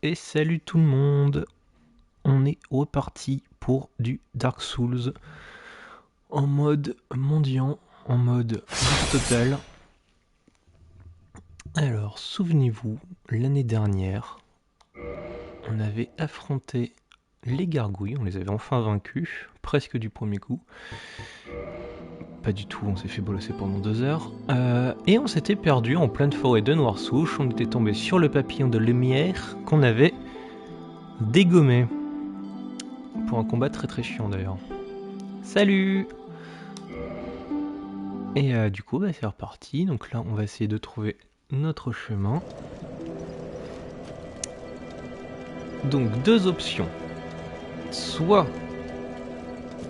Et salut tout le monde, on est reparti pour du Dark Souls en mode mendiant, en mode boss total. Alors souvenez-vous, l'année dernière, on avait affronté les gargouilles, on les avait enfin vaincus, presque du premier coup. Pas du tout, on s'est fait bolosser pendant 2 heures. Et on s'était perdu en pleine forêt de Noir-Souche, on était tombé sur le papillon de lumière qu'on avait dégommé. Pour un combat très très chiant d'ailleurs. Salut! Et du coup, c'est reparti. Donc là, on va essayer de trouver notre chemin. Donc, deux options. Soit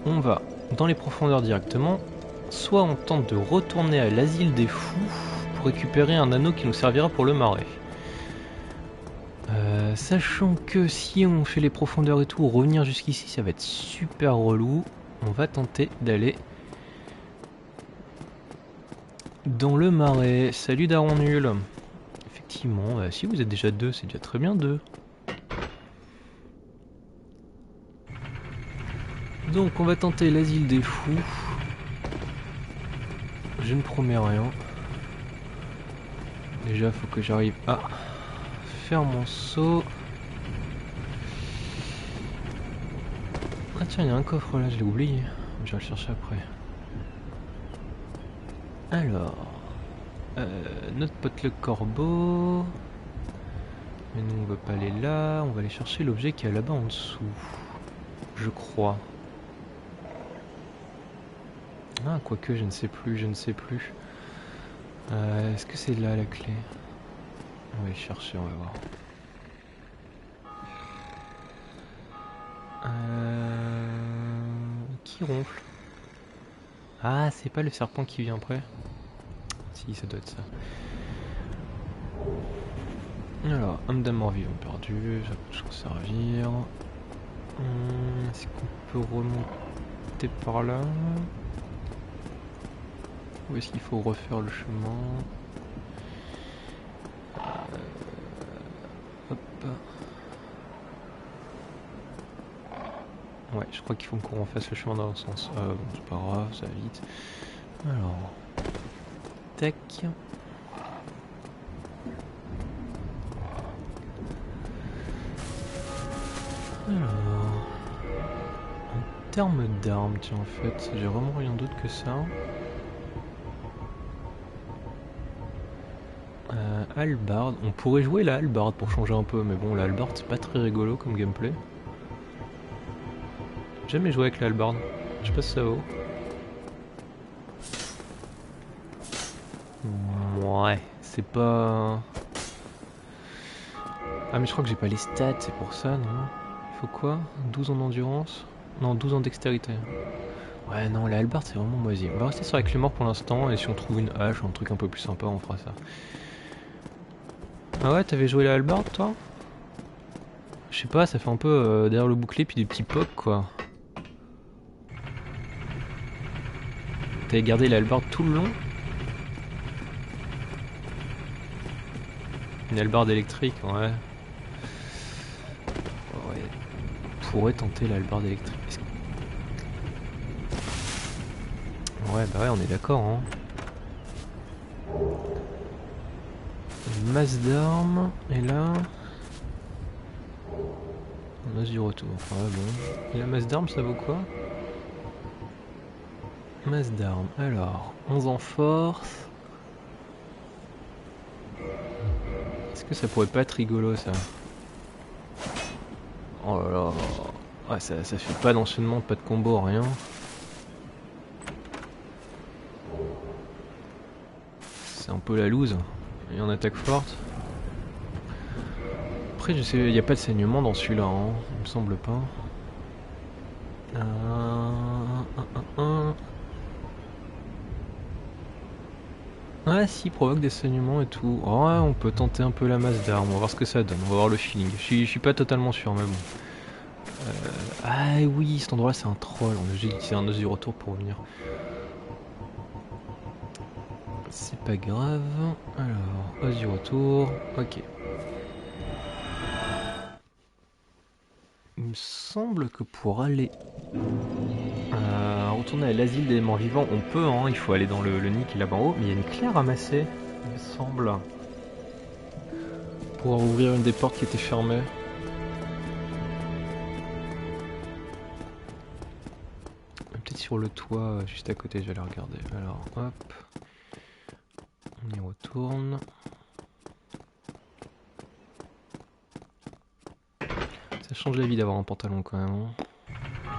on va dans les profondeurs directement, soit on tente de retourner à l'asile des fous pour récupérer un anneau qui nous servira pour le marais. Sachant que si on fait les profondeurs et tout, revenir jusqu'ici, ça va être super relou. On va tenter d'aller dans le marais. Salut Daron Nul. Effectivement, si vous êtes déjà deux, c'est déjà très bien deux. Donc on va tenter l'asile des fous. Je ne promets rien. Déjà faut que j'arrive à faire mon saut. Ah tiens, il y a un coffre là, je l'ai oublié. Je vais le chercher après. Alors, notre pote le corbeau. Mais nous on va pas aller là, on va aller chercher l'objet qui est là-bas en dessous. Je crois. Ah, quoique, je ne sais plus, je ne sais plus. Est-ce que c'est là la clé? On va aller chercher, on va voir. Qui ronfle? Ah, c'est pas le serpent qui vient après? Si, ça doit être ça. Alors, homme d'un mort-vivant perdu, ça peut toujours servir. Est-ce qu'on peut remonter par là? Ou est-ce qu'il faut refaire le chemin? Hop. Ouais, je crois qu'il faut qu'on refasse le chemin dans le sens. Bon, c'est pas grave, ça va vite. Alors. Tac. Alors. En termes d'armes, tiens, en fait, j'ai vraiment rien d'autre que ça. Hallebarde. On pourrait jouer la hallebarde pour changer un peu, mais bon, la hallebarde c'est pas très rigolo comme gameplay. J'ai jamais joué avec la hallebarde. Je sais pas si ça vaut. Ouais, c'est pas... Ah mais je crois que j'ai pas les stats, c'est pour ça, non? Il faut quoi? 12 en endurance? Non, 12 en dextérité. Ouais, non, la hallebarde c'est vraiment moisi. On va rester sur la clé mort pour l'instant, et si on trouve une hache ou un truc un peu plus sympa, on fera ça. Ah ouais, t'avais joué la hallebarde toi? Je sais pas, ça fait un peu derrière le bouclier puis des petits pocs quoi. T'avais gardé la hallebarde tout le long? Une hallebarde électrique, ouais. Ouais. On pourrait tenter la hallebarde électrique. Ouais, bah ouais, on est d'accord, hein. Une masse d'armes, et là... On a du retour, ouais bon. Et la masse d'armes, ça vaut quoi? Masse d'armes, alors... 11 en force... Est-ce que ça pourrait pas être rigolo, ça? Oh là là... Ouais, ça fait pas d'enchaînement, pas de combo, rien. C'est un peu la loose. Et en attaque forte. Après, je sais, il n'y a pas de saignement dans celui-là, hein. Il me semble pas. Ah si, provoque des saignements et tout. Oh, ouais, on peut tenter un peu la masse d'armes, on va voir ce que ça donne, on va voir le feeling. Je suis pas totalement sûr, mais bon. Ah oui, cet endroit-là c'est un troll, j'ai utilisé un os du retour pour revenir. C'est pas grave. Alors, os du retour, ok. semble que pour aller retourner à l'asile des morts vivants, on peut, hein, il faut aller dans le nid qui est là-bas en haut, mais il y a une clé à ramasser, il me semble. Pour ouvrir une des portes qui était fermée. Peut-être sur le toit, juste à côté, je vais aller regarder. Alors, hop. On y retourne. Ça change la vie d'avoir un pantalon quand même. Hein.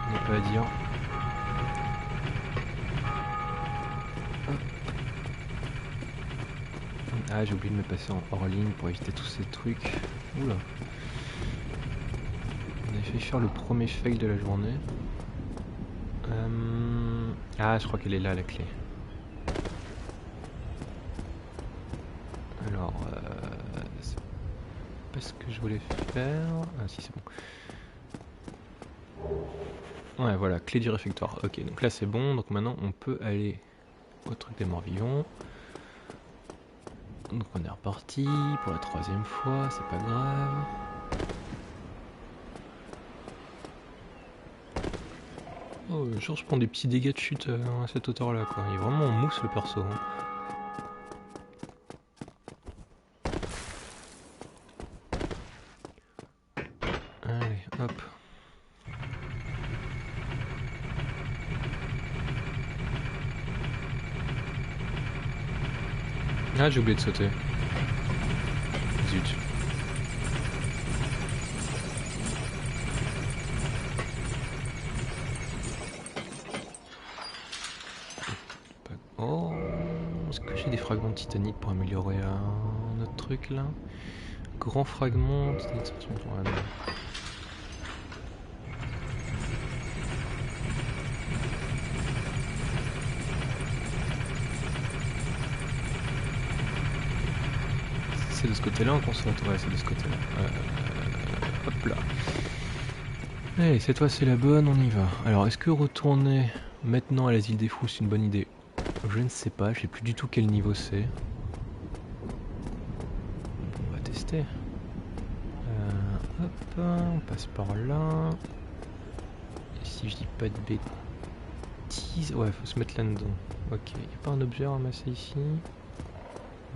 Il n'y a pas à dire. Hop. Ah, j'ai oublié de me passer en hors ligne pour éviter tous ces trucs. Oula. On avait fait faire le premier fail de la journée. Ah, je crois qu'elle est là, la clé. Alors, c'est pas ce que je voulais faire. Ah si, c'est bon. Ouais, voilà, clé du réfectoire. Ok, donc là c'est bon. Donc maintenant on peut aller au truc des morts vivants. Donc on est reparti pour la 3e fois, c'est pas grave. Oh, genre je prends des petits dégâts de chute à cette hauteur là quoi. Il est vraiment en mousse le perso. Hein. Allez, hop. Ah, j'ai oublié de sauter. Zut. Oh, est-ce que j'ai des fragments de titanite pour améliorer un autre truc là? Grand fragment, titanite. Ouais, non. C'est de ce côté-là qu'on se retrouve, ouais, c'est de ce côté-là. Hop là. Allez, cette fois c'est la bonne, on y va. Alors, est-ce que retourner maintenant à l'asile des fous, c'est une bonne idée? Je ne sais pas, je sais plus du tout quel niveau c'est. On va tester. Hop, on passe par là. Et si je dis pas de bêtises... Ouais, faut se mettre là-dedans. Ok, y a pas un objet à ramasser ici?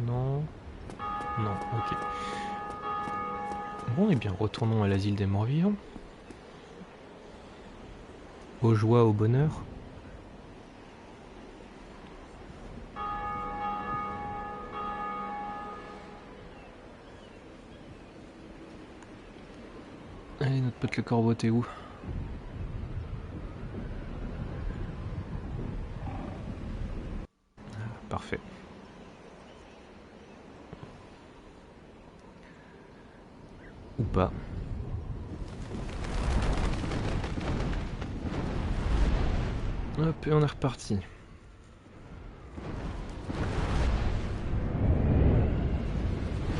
Non. Non, ok. Bon, et bien, retournons à l'asile des morts vivants. Aux joies, au bonheur. Allez, notre pote le corbeau, t'es où? Parfait. Ou pas. Hop, et on est reparti.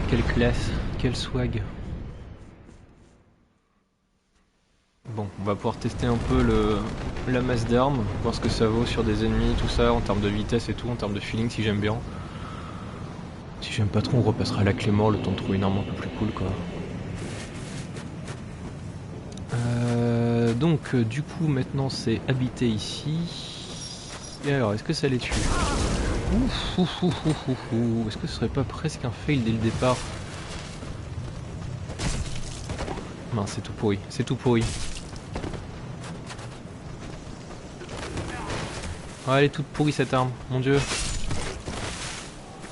Quelle classe, quel swag. Bon, on va pouvoir tester un peu la masse d'armes, voir ce que ça vaut sur des ennemis, tout ça, en termes de vitesse et tout, en termes de feeling si j'aime bien. Si j'aime pas trop, on repassera à la clé mort le temps de trouver une arme un peu plus cool quoi. Donc du coup maintenant c'est habiter ici. Et alors est-ce que ça les tue? Est-ce que ce serait pas presque un fail dès le départ? Non, c'est tout pourri, c'est tout pourri. Oh, elle est toute pourrie cette arme, mon dieu. En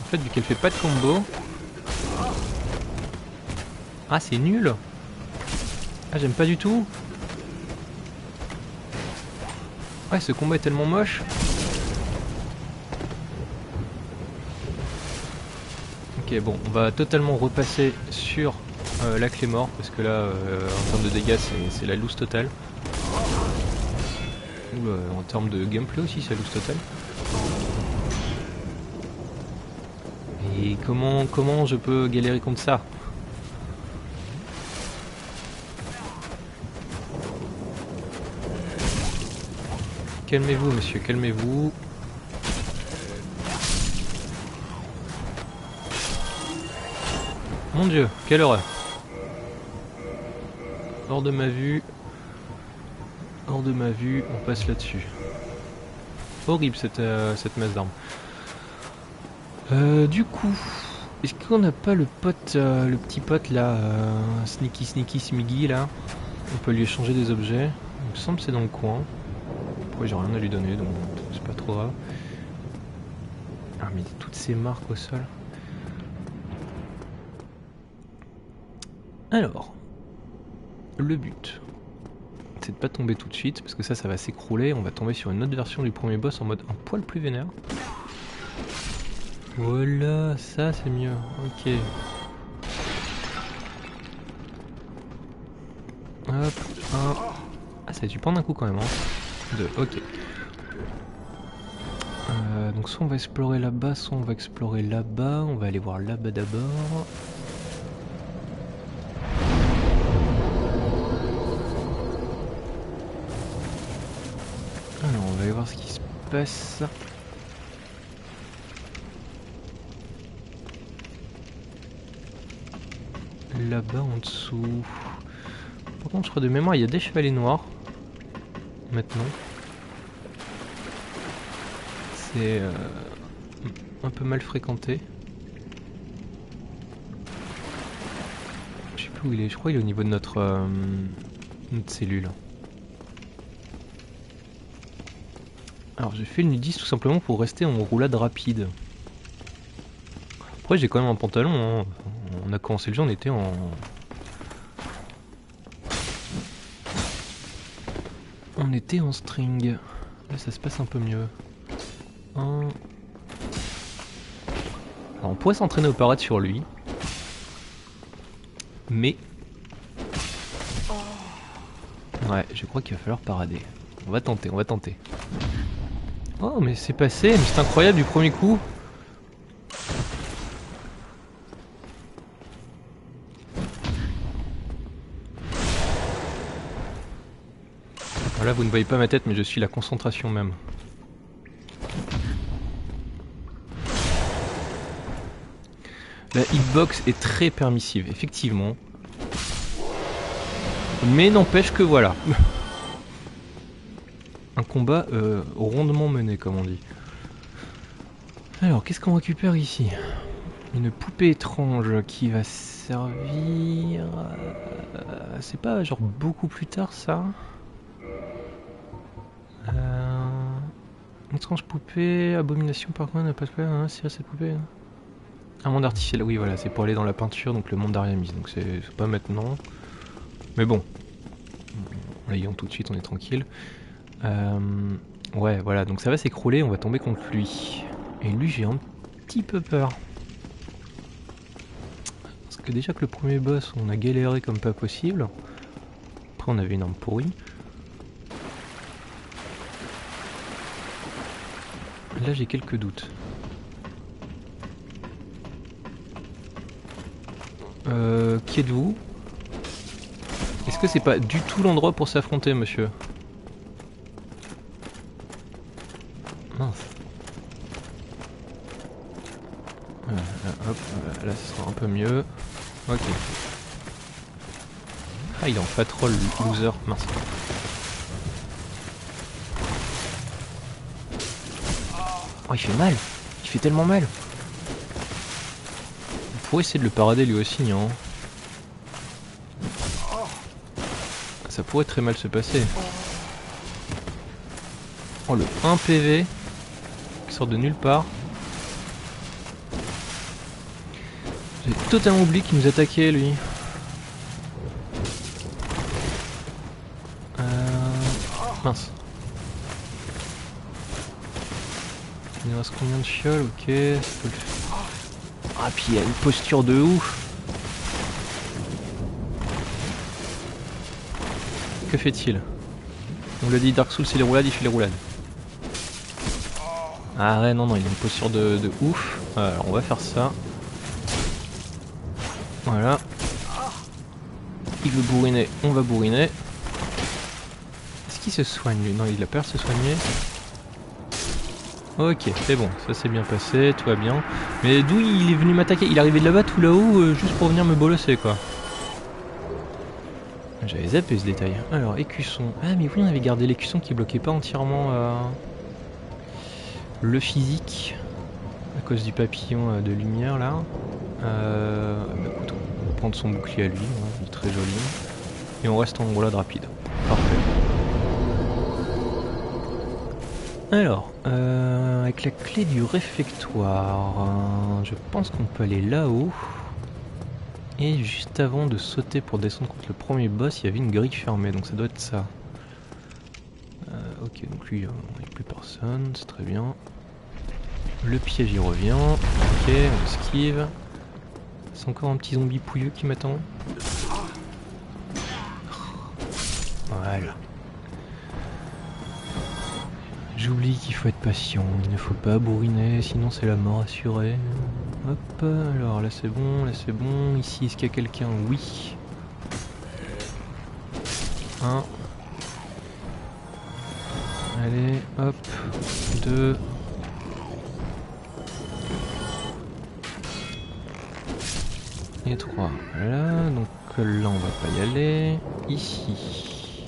fait vu qu'elle fait pas de combo... Ah c'est nul. Ah j'aime pas du tout. Ouais, ce combat est tellement moche. Ok, bon, on va totalement repasser sur la clé mort, parce que là, en termes de dégâts, c'est la loose totale. Ou en termes de gameplay aussi, c'est la loose totale. Et comment je peux galérer contre ça? Calmez-vous, monsieur, calmez-vous. Mon dieu, quelle horreur. Hors de ma vue. hors de ma vue, on passe là-dessus. Horrible cette masse d'armes. Du coup, est-ce qu'on n'a pas le pote, le petit pote là, Sneaky Smiggy là? On peut lui échanger des objets. Il me semble que c'est dans le coin. Après j'ai rien à lui donner donc c'est pas trop grave. Ah mais toutes ces marques au sol. Alors, le but, c'est de pas tomber tout de suite parce que ça va s'écrouler. On va tomber sur une autre version du premier boss en mode un poil plus vénère. Voilà, ça c'est mieux. Ok. Hop, un. Ah, ça tue pas d'un coup quand même. Hein. Deux, ok. Donc soit on va explorer là-bas, soit on va explorer là-bas. On va aller voir là-bas d'abord. Alors, on va aller voir ce qui se passe. Là-bas en dessous. Par contre, je crois de mémoire, il y a des chevaliers noirs. Maintenant. C'est un peu mal fréquenté. Je sais plus où il est, je crois qu'il est au niveau de notre cellule. Alors j'ai fait le nudiste tout simplement pour rester en roulade rapide. Après j'ai quand même un pantalon, hein. On a commencé le jeu, on était en... On était en string. Là ça se passe un peu mieux. Alors on pourrait s'entraîner au parade sur lui. Mais... Ouais, je crois qu'il va falloir parader. On va tenter, on va tenter. Oh mais c'est passé, mais c'est incroyable du premier coup. Voilà, vous ne voyez pas ma tête, mais je suis la concentration même. La hitbox est très permissive, effectivement. Mais n'empêche que voilà. Un combat rondement mené, comme on dit. Alors, qu'est-ce qu'on récupère ici? Une poupée étrange qui va servir... c'est pas genre beaucoup plus tard, ça? Étrange poupée, abomination par contre, n'a pas hein, cirer cette poupée. Hein. Un monde artificiel, oui voilà, c'est pour aller dans la peinture, donc le monde d'Ariamis, donc c'est pas maintenant. Mais bon, en l'ayant tout de suite, on est tranquille. Ouais, voilà, donc ça va s'écrouler, on va tomber contre lui. Et lui, j'ai un petit peu peur. Parce que déjà que le premier boss, on a galéré comme pas possible. Après, on avait une arme pourrie. Là, j'ai quelques doutes. Qui êtes-vous? Est-ce que c'est pas du tout l'endroit pour s'affronter, monsieur? Mince. Hop, là ce sera un peu mieux. Ok. Ah, il est en patrol, loser. Mince. Oh, il fait mal. Il fait tellement mal. On pourrait essayer de le parader lui aussi, hein. Ça pourrait très mal se passer. Oh, le 1 PV qui sort de nulle part. J'ai totalement oublié qu'il nous attaquait, lui. Mince. Il nous reste combien de fioles? Ok, ça peut le faire. Ah, puis il y a une posture de ouf. Que fait-il? On l'a dit, Dark Souls c'est les roulades, il fait les roulades. Ah ouais, non, il a une posture de ouf. Alors on va faire ça. Voilà. Il veut bourriner, on va bourriner. Est-ce qu'il se soigne lui? Non, il a peur de se soigner. Ok, c'est bon, ça s'est bien passé, tout va bien. Mais d'où il est venu m'attaquer? Il est arrivé de là-bas tout là-haut juste pour venir me bolosser quoi. J'avais zappé ce détail. Alors, écusson. Ah mais oui, on avait gardé l'écusson qui bloquait pas entièrement le physique. À cause du papillon de lumière là. Bah, écoute, on va prendre son bouclier à lui, hein, il est très joli. Et on reste en roulade rapide. Parfait. Alors, avec la clé du réfectoire, je pense qu'on peut aller là-haut. Et juste avant de sauter pour descendre contre le premier boss, il y avait une grille fermée, donc ça doit être ça. Ok, donc lui, il n'y a plus personne, c'est très bien. Le piège il revient, ok, on esquive. C'est encore un petit zombie pouilleux qui m'attend. Voilà. J'oublie qu'il faut être patient, il ne faut pas bourriner, sinon c'est la mort assurée. Hop, alors là c'est bon, Ici, est-ce qu'il y a quelqu'un? Oui. Un. Allez, hop. 2. Et 3. Voilà, donc là on va pas y aller. Ici.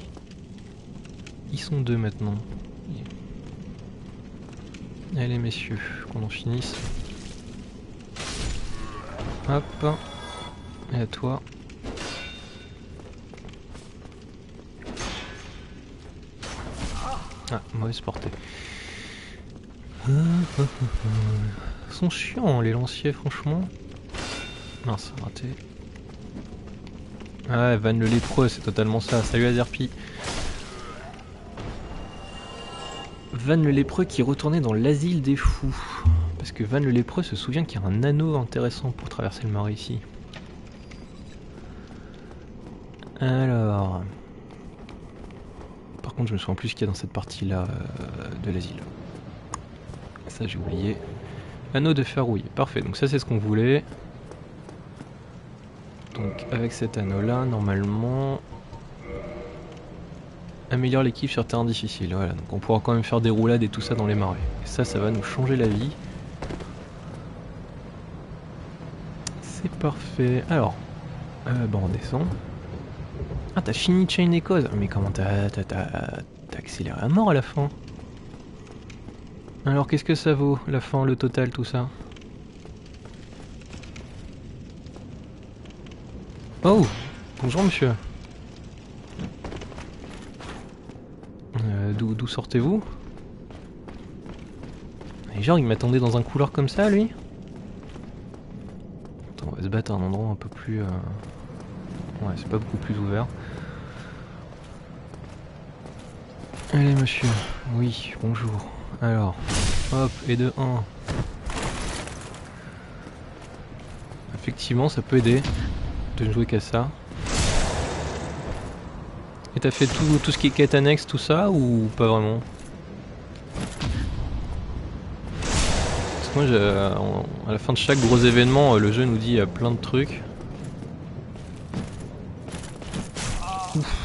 Ils sont 2 maintenant. Allez messieurs, qu'on en finisse. Hop. Et à toi. Ah, mauvaise portée. Ils sont chiants les lanciers franchement. Mince, raté. Ah, Van le lépreux, c'est totalement ça. Salut Azerpi. Van le lépreux qui retournait dans l'asile des fous. Parce que Van le lépreux se souvient qu'il y a un anneau intéressant pour traverser le marais ici. Alors... Par contre je me souviens plus ce qu'il y a dans cette partie-là de l'asile. Ça j'ai oublié. Anneau de Farouille, parfait, donc ça c'est ce qu'on voulait. Donc avec cet anneau-là, normalement... Améliore l'équipe sur terrain difficile, voilà, donc on pourra quand même faire des roulades et tout ça dans les marais. Et ça va nous changer la vie. C'est parfait. Alors, bon on descend. Ah t'as fini Chain Echoes, mais comment t'as accéléré à mort à la fin? Alors qu'est-ce que ça vaut, la fin, le total, tout ça? Oh, bonjour monsieur. D'où sortez-vous? Et genre il m'attendait dans un couloir comme ça lui? Attends, on va se battre à un endroit un peu plus... Ouais, c'est pas beaucoup plus ouvert. Allez monsieur, oui, bonjour. Alors, hop, et de 1. Effectivement, ça peut aider de ne jouer qu'à ça. Et t'as fait tout ce qui est quête annexe, tout ça, ou pas vraiment? Parce que moi, à la fin de chaque gros événement, le jeu nous dit plein de trucs. Ouf.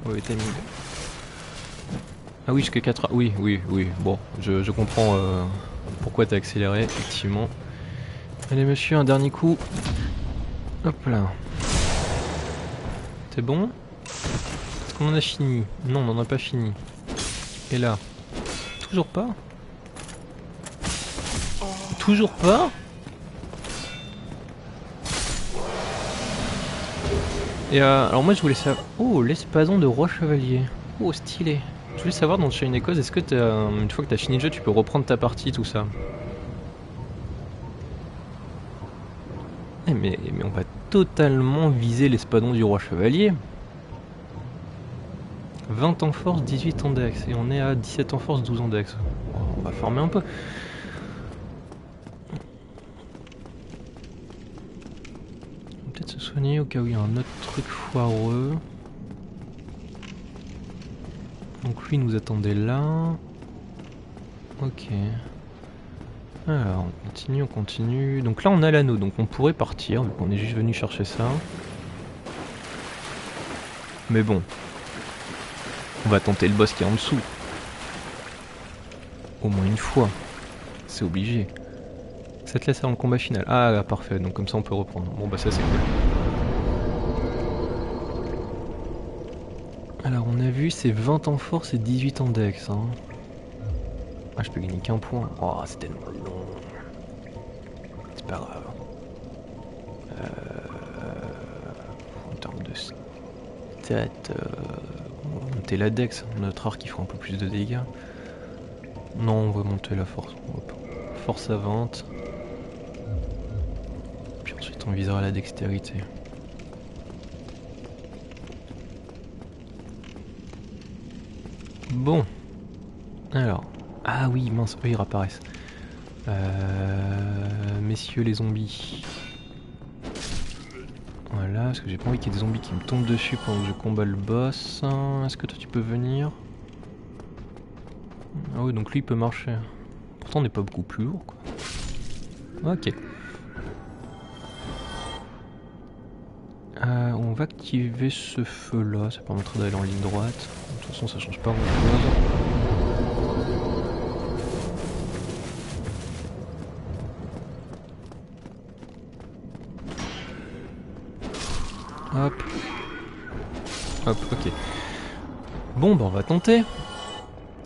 Ouais, timing. Ah oui, jusqu'à 4... Oui, bon, je comprends pourquoi t'as accéléré, effectivement. Allez monsieur, un dernier coup. Hop là. C'est bon? Est-ce qu'on en a fini? Non, on n'en a pas fini. Et là? Toujours pas? Toujours pas? Et alors moi je voulais savoir... Oh, l'espadon de roi chevalier. Oh, stylé. Je voulais savoir dans Chain Echoes, est-ce que une fois que t'as fini le jeu, tu peux reprendre ta partie, tout ça? Mais on va totalement viser l'espadon du roi chevalier. 20 en force, 18 en dex. Et on est à 17 en force, 12 en dex. On va farmer un peu. On va peut-être se soigner au cas où il y a un autre truc foireux. Donc lui nous attendait là. Ok. Alors on continue. Donc là on a l'anneau, donc on pourrait partir, vu qu'on est juste venu chercher ça. Mais bon. On va tenter le boss qui est en dessous. Au moins une fois. C'est obligé. Ça te laisse avant le combat final. Ah là, parfait, donc comme ça on peut reprendre. Bon bah ça c'est cool. Alors on a vu c'est 20 en force et 18 en dex. Hein. Ah je peux gagner qu'un point. Oh c'est tellement long. C'est pas grave. En termes de stats, on va monter la dex. Notre arc qui fera un peu plus de dégâts. Non on va monter la force. Hop. Force à 20. Puis ensuite on visera la dextérité. Bon. Alors. Ah oui, mince, eux ils réapparaissent. Messieurs les zombies. Voilà, parce que j'ai pas envie qu'il y ait des zombies qui me tombent dessus pendant que je combats le boss. Est-ce que toi tu peux venir? Ah oui, donc lui il peut marcher. Pourtant on n'est pas beaucoup plus lourd quoi. Ok. On va activer ce feu là, ça permettra d'aller en ligne droite. De toute façon ça change pas grand chose. Hop. Hop, ok. Bon bah on va tenter.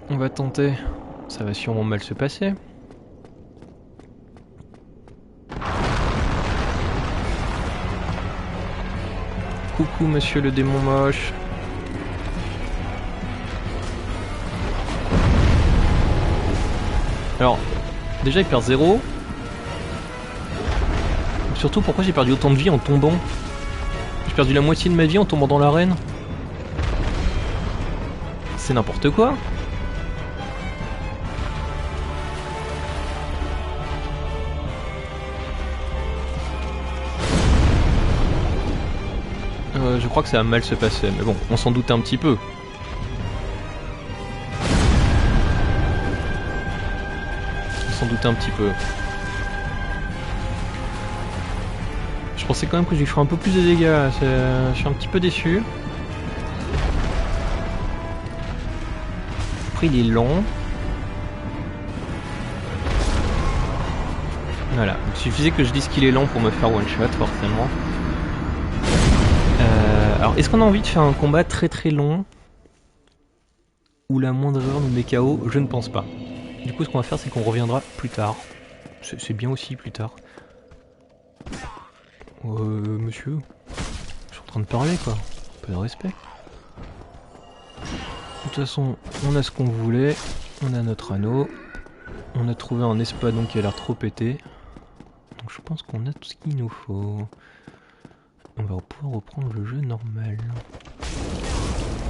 On va tenter. Ça va sûrement mal se passer. Coucou monsieur le démon moche. Alors, déjà il perd 0. Surtout pourquoi j'ai perdu autant de vie en tombant. J'ai perdu la moitié de ma vie en tombant dans l'arène. C'est n'importe quoi. Je crois que ça va mal se passer, mais bon, on s'en doute un petit peu. On s'en doute un petit peu. Je pensais quand même que je lui ferais un peu plus de dégâts, je suis un petit peu déçu. Après il est lent. Voilà, il suffisait que je dise qu'il est lent pour me faire one shot forcément. Alors est-ce qu'on a envie de faire un combat très très long où la moindre erreur nous met KO? Je ne pense pas. Du coup ce qu'on va faire c'est qu'on reviendra plus tard. C'est bien aussi plus tard. Monsieur, je suis en train de parler quoi, un peu de respect. De toute façon, on a ce qu'on voulait, on a notre anneau, on a trouvé un espadon qui a l'air trop pété. Donc je pense qu'on a tout ce qu'il nous faut. On va pouvoir reprendre le jeu normal.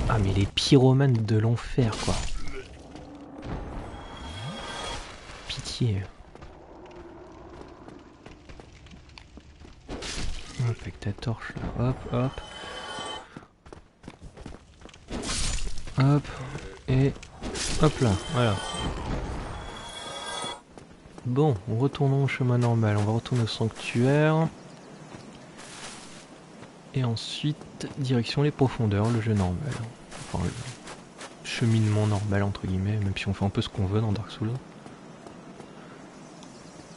Ah mais les pyromanes de l'enfer quoi. Pitié. Hop, avec ta torche là, hop, hop. Hop, et hop là, voilà. Bon, retournons au chemin normal, on va retourner au sanctuaire. Et ensuite, direction les profondeurs, le jeu normal. Enfin, le cheminement normal entre guillemets, même si on fait un peu ce qu'on veut dans Dark Souls.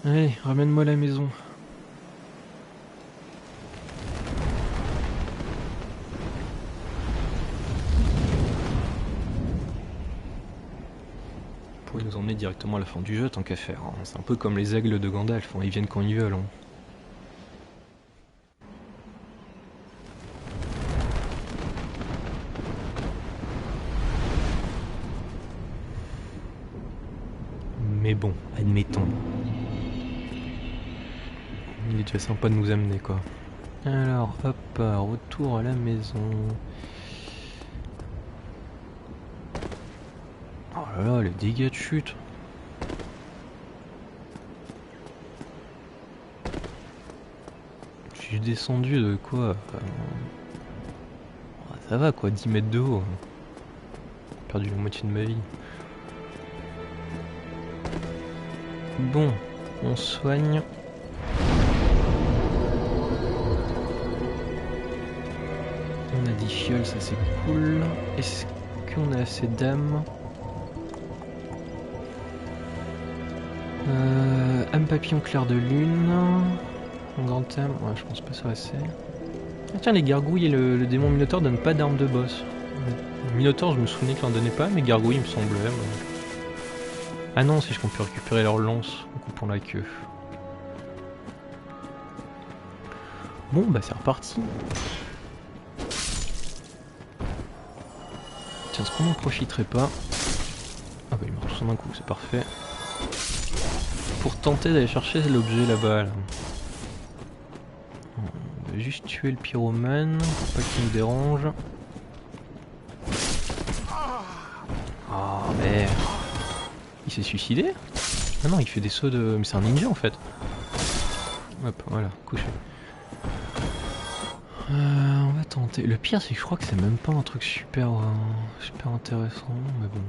Allez, ramène-moi à la maison. Vous pouvez nous emmener directement à la fin du jeu tant qu'à faire. Hein. C'est un peu comme les aigles de Gandalf, hein. Ils viennent quand ils veulent. Hein. Mais bon, admettons. Il est déjà sympa de nous amener quoi. Alors, hop, retour à la maison. Oh là là, les dégâts de chute. Je suis descendu de quoi ça va quoi, 10 mètres de haut. J'ai perdu la moitié de ma vie. Bon, on soigne. On a des fioles, ça c'est cool. Est-ce qu'on a assez d'âme? Âme papillon clair de lune. Un grand âme, ouais je pense pas ça assez. Ah tiens les gargouilles et le démon minotaure donnent pas d'armes de boss. Minotaur, je me souvenais qu'il en donnait pas, mais Gargouille, il me semblait. Ah non, si je peux récupérer leur lance en coupant la queue. Bon, bah c'est reparti. Tiens, est-ce qu'on n'en profiterait pas? Ah bah ils meurent tous en un coup, c'est parfait. Pour tenter d'aller chercher l'objet là-bas. Là. On va juste tuer le pyromane, pour pas qu'il nous dérange. Ah merde. Il s'est suicidé? Ah non, il fait des sauts de... Mais c'est un ninja en fait. Hop, voilà, couché. On va tenter. Le pire, c'est que je crois que c'est même pas un truc super intéressant, mais bon.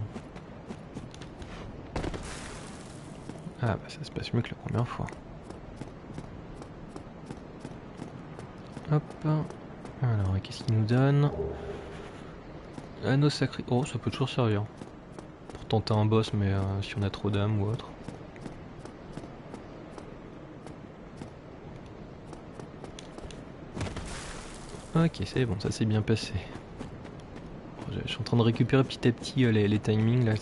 Ah bah ça se passe mieux que la première fois. Hop. Alors, qu'est-ce qu'il nous donne? Anneau sacré. Oh, ça peut toujours servir. Pour tenter un boss, mais si on a trop d'âme ou autre. Ok, c'est bon, ça s'est bien passé. Je suis en train de récupérer petit à petit les timings là.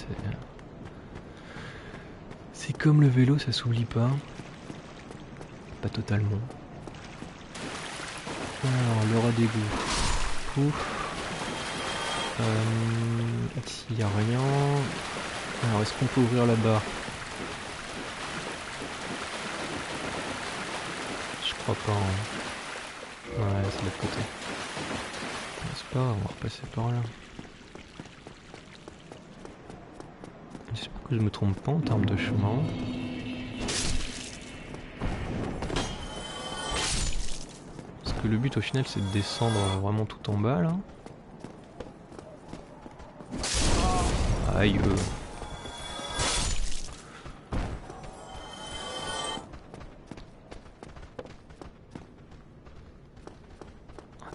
C'est comme le vélo, ça s'oublie pas. Pas totalement. Alors, le rat d'égout. Ouf. Ici, il n'y a rien. Alors, est-ce qu'on peut ouvrir la barre? Je crois pas. Hein. Ouais, c'est de l'autre côté. C'est pas grave, on va repasser par là. J'espère que je me trompe pas en termes de chemin. Parce que le but au final c'est de descendre vraiment tout en bas là. Aïe.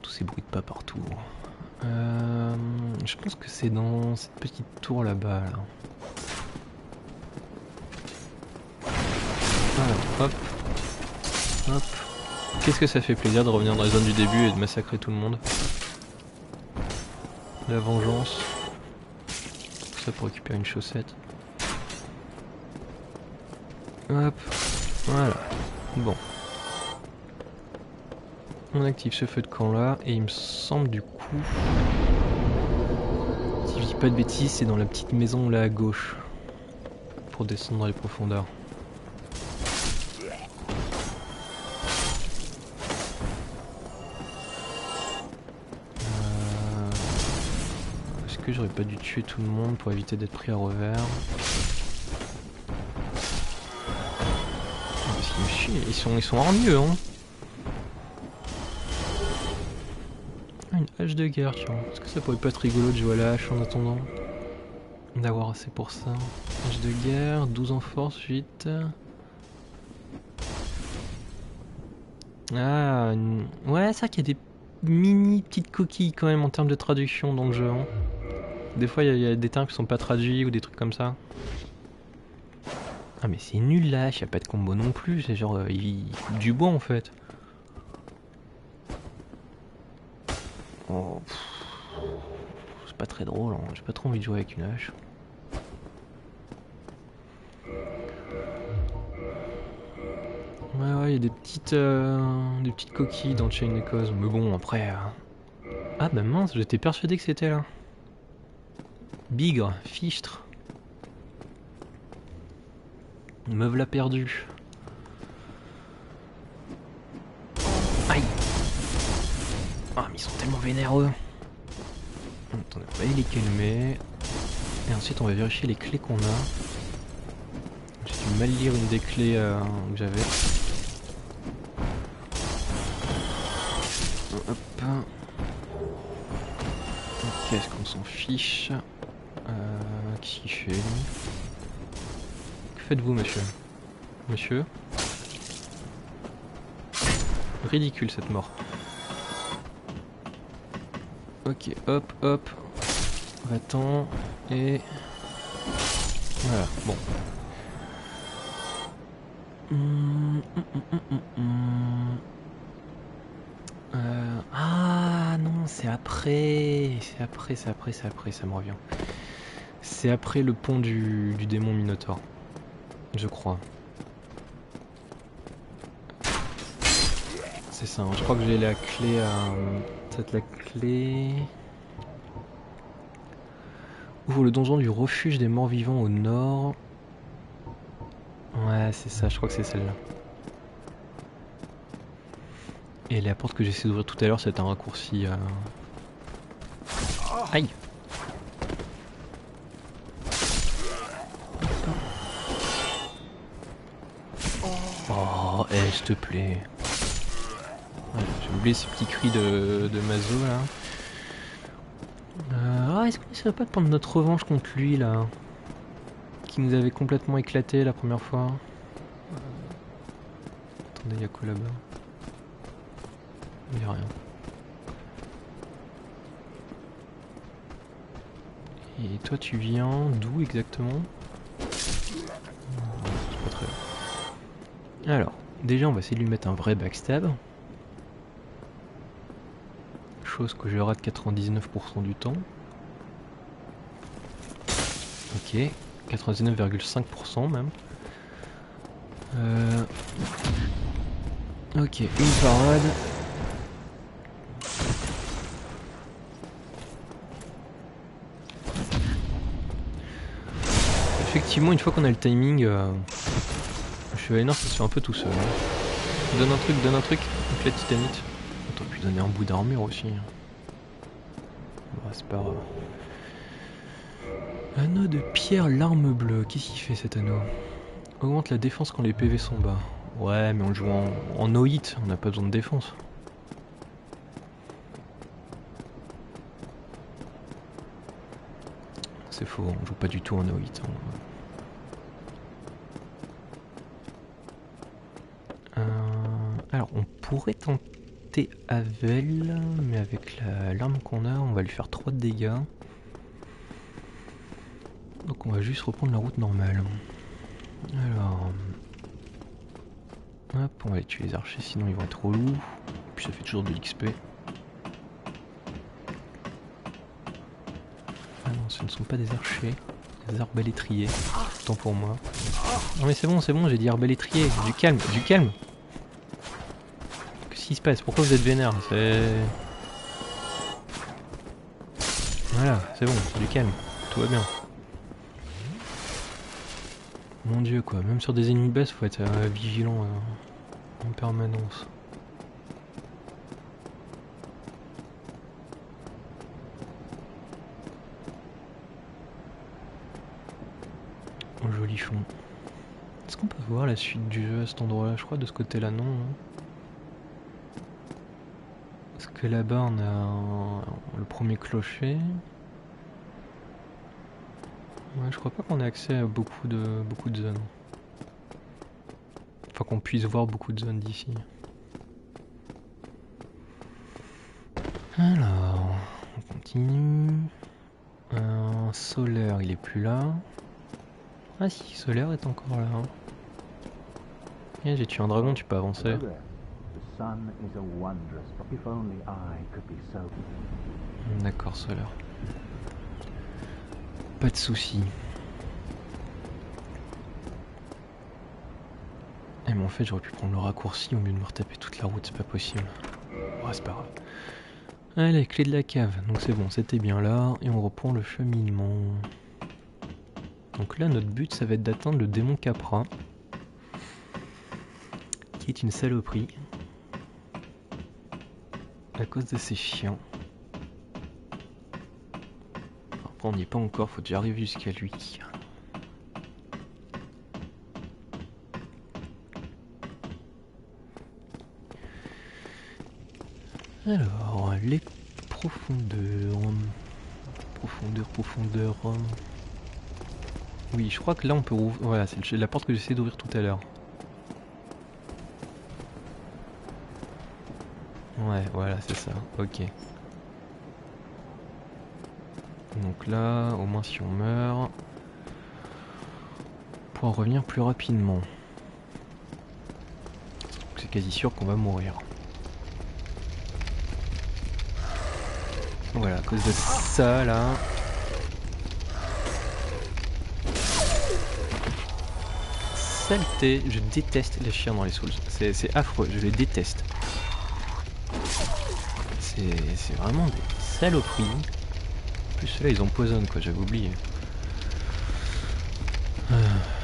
Tous ces bruits de pas partout. Je pense que c'est dans cette petite tour là-bas là. Alors, hop. Hop. Qu'est-ce que ça fait plaisir de revenir dans les zones du début et de massacrer tout le monde. La vengeance. Tout ça pour récupérer une chaussette. Hop. Voilà. Bon. On active ce feu de camp là et il me semble du coup... Si je dis pas de bêtises, c'est dans la petite maison là à gauche. Pour descendre dans les profondeurs. Est-ce que j'aurais pas dû tuer tout le monde pour éviter d'être pris à revers? Ils sont hargneux hein. Une hache de guerre, tu vois. Est-ce que ça pourrait pas être rigolo de jouer à la hache en attendant d'avoir assez pour ça? Hache de guerre, 12 en force, 8. Ah, ouais, c'est vrai qu'il y a des mini petites coquilles quand même en termes de traduction dans le jeu. Hein. Des fois, il y a des termes qui sont pas traduits ou des trucs comme ça. Ah, mais c'est nul la hache, y a pas de combo non plus. C'est genre, il coupe du bois en fait. Oh, c'est pas très drôle, hein. J'ai pas trop envie de jouer avec une hache. Ouais, il y a des petites coquilles dans le Chain of Cause, mais bon, après... Ah bah mince, j'étais persuadé que c'était là. Bigre, fichtre. Me l'a perdu. Aïe. Ah mais ils sont tellement vénéreux. Attendez, on va aller les calmer. Et ensuite on va vérifier les clés qu'on a. J'ai dû mal lire une des clés que j'avais. Hop. Ok, est-ce qu'on s'en fiche? Qu'est-ce qu'il fait lui? Que faites-vous monsieur? Monsieur? Ridicule cette mort. Ok, hop, hop. Va-t'en. Et... Voilà, bon. Ah non, c'est après, ça me revient. C'est après le pont du démon Minotaure, je crois. C'est ça, hein. Je crois que j'ai la clé à... Peut-être la clé... Ouvre le donjon du refuge des morts vivants au nord. Ouais, c'est ça, je crois que c'est celle-là. Et la porte que j'ai essayé d'ouvrir tout à l'heure, c'est un raccourci. Aïe! Oh, s'il te plaît. Ouais, j'ai oublié ces petits cris de Mazo là. Est-ce qu'on essaierait pas de prendre notre revanche contre lui là? Qui nous avait complètement éclaté la première fois. Attendez, y'a quoi là-bas? Y'a rien. Et toi tu viens d'où exactement? C'est pas très bien. Alors, déjà on va essayer de lui mettre un vrai backstab. Chose que je rate 99% du temps. Ok, 99,5% même. Ok, une parade. Effectivement, une fois qu'on a le timing, le chevalier noir ça se fait un peu tout seul. Hein. Donne un truc, donc la titanite. On aurait pu donner un bout d'armure aussi. Bon, c'est pas grave. Anneau de pierre, l'arme bleue. Qu'est-ce qu'il fait cet anneau? Augmente la défense quand les PV sont bas. Ouais, mais on le joue en no hit, on n'a pas besoin de défense. C'est faux, on joue pas du tout en no hit. Alors, on pourrait tenter Havel, mais avec l'arme qu'on a, on va lui faire 3 de dégâts. Donc on va juste reprendre la route normale. Alors... Hop, on va aller tuer les archers, sinon ils vont être relous. Puis ça fait toujours de l'XP. Ah non, ce ne sont pas des archers, des arbalétriers. Tant pour moi. Non mais c'est bon, j'ai dit arbalétrier. Du calme, du calme. Qu'est-ce qui se passe? Pourquoi vous êtes vénère? Voilà, c'est bon, du calme. Tout va bien. Mon dieu quoi, même sur des ennemis basses, faut être vigilant en permanence. Oh, joli fond. Est-ce qu'on peut voir la suite du jeu à cet endroit-là? Je crois de ce côté-là non. Hein. Parce que là-bas on a le premier clocher. Ouais, je crois pas qu'on ait accès à beaucoup de zones. Enfin qu'on puisse voir beaucoup de zones d'ici. Alors, on continue. Solaire, il est plus là. Ah si, Solaire est encore là. J'ai tué un dragon, tu peux avancer. D'accord, Solaire. Pas de soucis. Eh mais en fait j'aurais pu prendre le raccourci au lieu de me retaper toute la route, c'est pas possible. Oh, c'est pas grave. Allez, clé de la cave, donc c'est bon, c'était bien là, et on reprend le cheminement. Donc là notre but ça va être d'atteindre le démon Capra, qui est une saloperie, à cause de ces chiens. Après on n'y est pas encore, faut déjà arriver jusqu'à lui. Alors, les profondeurs... Profondeur... Oui, je crois que là on peut ouvrir... Voilà, c'est la porte que j'ai essayé d'ouvrir tout à l'heure. Ouais, voilà, c'est ça, ok. Donc là, au moins si on meurt... On pourra revenir plus rapidement. C'est quasi sûr qu'on va mourir. Voilà, à cause de ça là. Saleté, je déteste les chiens dans les Souls. C'est affreux, je les déteste. C'est vraiment des saloperies. En plus ceux-là ils empoisonnent quoi, j'avais oublié.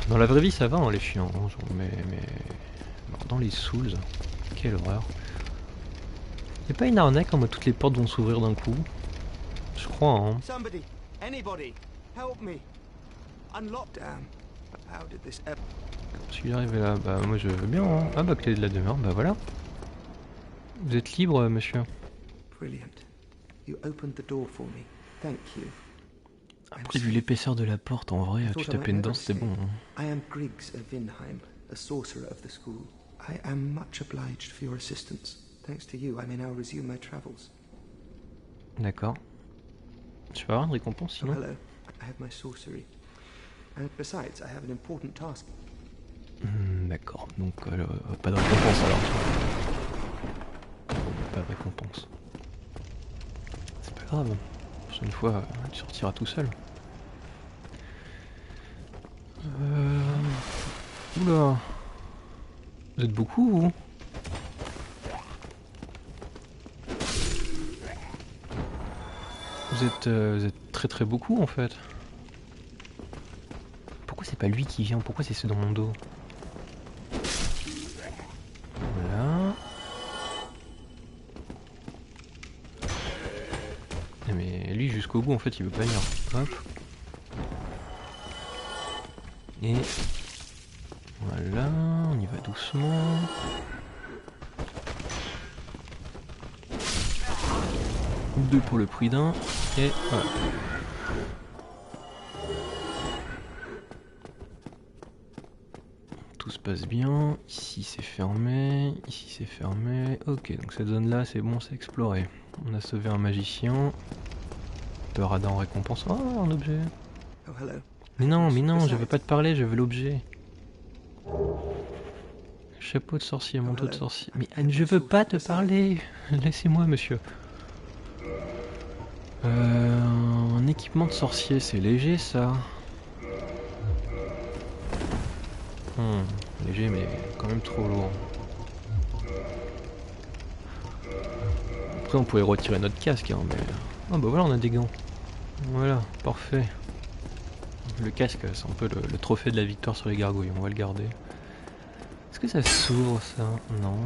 Dans la vraie vie ça va hein, les chiens, hein, mais... Alors, dans les Souls, quelle horreur. Y'a pas une arnaque en mode toutes les portes vont s'ouvrir d'un coup? Je crois hein. Somebody, anybody, help me. Unlock. Damn. How did this ever... Si j'arrive là, bah moi je veux bien hein. Ah bah clé de la demeure, bah voilà. Vous êtes libre monsieur. Brilliant. You opened the door for me. Thank you. Après vu l'épaisseur de la porte en vrai, tu tapais dedans c'était bon hein. I am Griggs of Vinheim, a sorcerer of the school. I am much obliged for your assistance. Thanks to you, I may now resume my travels. D'accord. Je vais avoir une récompense sinon. Oh, hello. I have my sorcery. And besides, I have an important task. D'accord, donc pas de récompense alors. Bon, pas de récompense. C'est pas grave. La prochaine fois, tu sortiras tout seul. Oula. Vous êtes beaucoup vous? Vous êtes très très beaucoup en fait. Pourquoi c'est pas lui qui vient? Pourquoi c'est ceux dans mon dos? Voilà. Mais lui jusqu'au bout en fait il veut pas venir. Hop. Et voilà, on y va doucement. Deux pour le prix d'un. Et voilà. Tout se passe bien. Ici c'est fermé. Ici c'est fermé. Ok, donc cette zone là c'est bon, c'est exploré. On a sauvé un magicien. De radar en récompense. Oh, un objet. Oh, hello. Mais non, je veux pas te parler, je veux l'objet. Chapeau de sorcier, manteau de sorcier. Mais je veux pas te parler. Laissez-moi, monsieur. Un équipement de sorcier, c'est léger ça. Léger mais quand même trop lourd. Après on pouvait retirer notre casque hein, mais... Ah bah voilà on a des gants. Voilà, parfait. Le casque c'est un peu le trophée de la victoire sur les gargouilles, on va le garder. Est-ce que ça s'ouvre ça? Non.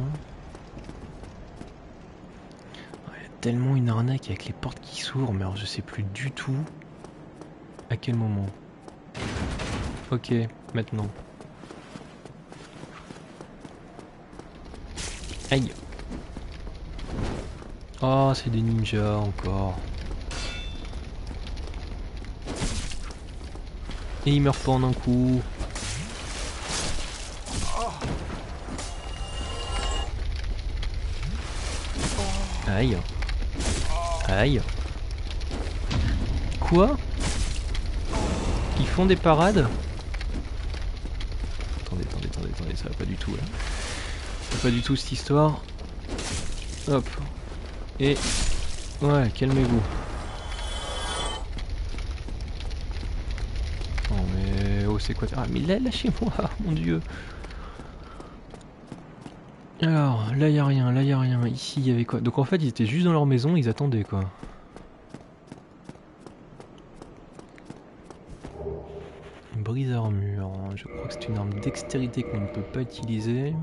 Il y a tellement une arnaque avec les portes qui s'ouvrent, mais alors je sais plus du tout à quel moment. Ok, maintenant. Aïe. Oh, c'est des ninjas encore. Et il meurt pas en un coup. Aïe. Aïe. Quoi? Ils font des parades? Attendez, ça va pas du tout là. Ça va pas du tout cette histoire. Hop. Et... Ouais, calmez-vous. Non mais... Oh c'est quoi? Ah mais là, lâchez-moi, mon dieu. Alors, là y a rien, là y a rien. Ici il y avait quoi? Donc en fait ils étaient juste dans leur maison, ils attendaient quoi. Une brise armure. Je crois que c'est une arme dextérité qu'on ne peut pas utiliser.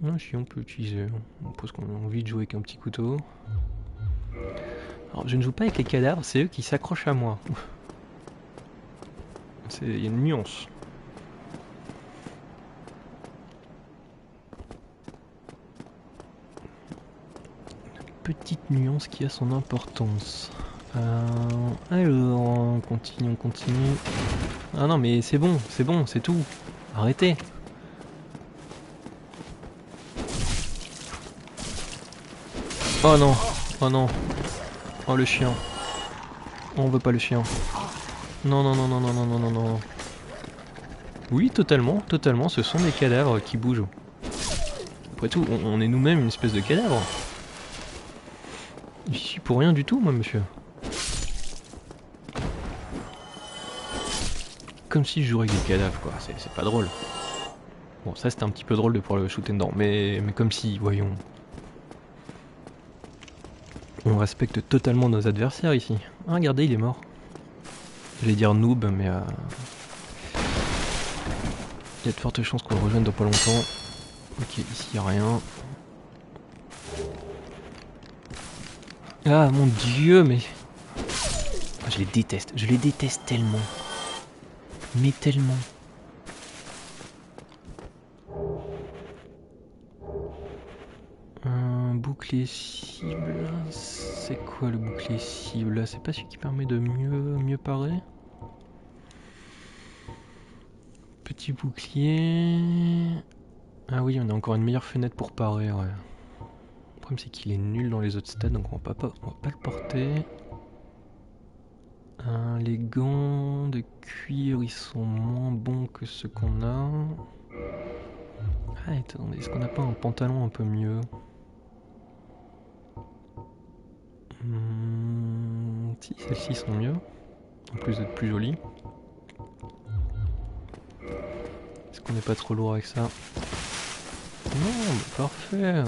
Ah si on peut utiliser. On pose qu'on a envie de jouer avec un petit couteau. Alors je ne joue pas avec les cadavres, c'est eux qui s'accrochent à moi. Il y a une nuance. Une petite nuance qui a son importance. Alors, on continue. Ah non mais c'est bon, c'est tout. Arrêtez. Oh non, oh non. Oh le chien. On veut pas le chien. Non. Oui, totalement, ce sont des cadavres qui bougent. Après tout, on est nous-mêmes une espèce de cadavre. Je suis pour rien du tout, moi, monsieur. Comme si je jouais avec des cadavres, quoi. C'est pas drôle. Bon, ça c'était un petit peu drôle de pouvoir le shooter dedans, mais comme si, voyons. On respecte totalement nos adversaires ici. Ah, regardez, il est mort. J'allais dire noob, mais il y a de fortes chances qu'on le rejoigne dans pas longtemps. Ok, ici y a rien. Ah mon dieu, mais... Ah, je les déteste tellement. Mais tellement. Un bouclier cible... C'est quoi le bouclier cible? C'est pas celui qui permet de mieux parer? Petit bouclier... Ah oui, on a encore une meilleure fenêtre pour parer, ouais. Le problème c'est qu'il est nul dans les autres stats, donc on va pas le porter. Les gants de cuir, ils sont moins bons que ceux qu'on a. Ah, attendez, est-ce qu'on n'a pas un pantalon un peu mieux? Si, celles-ci sont mieux. En plus d'être plus jolies. Est-ce qu'on n'est pas trop lourd avec ça? Non, parfait.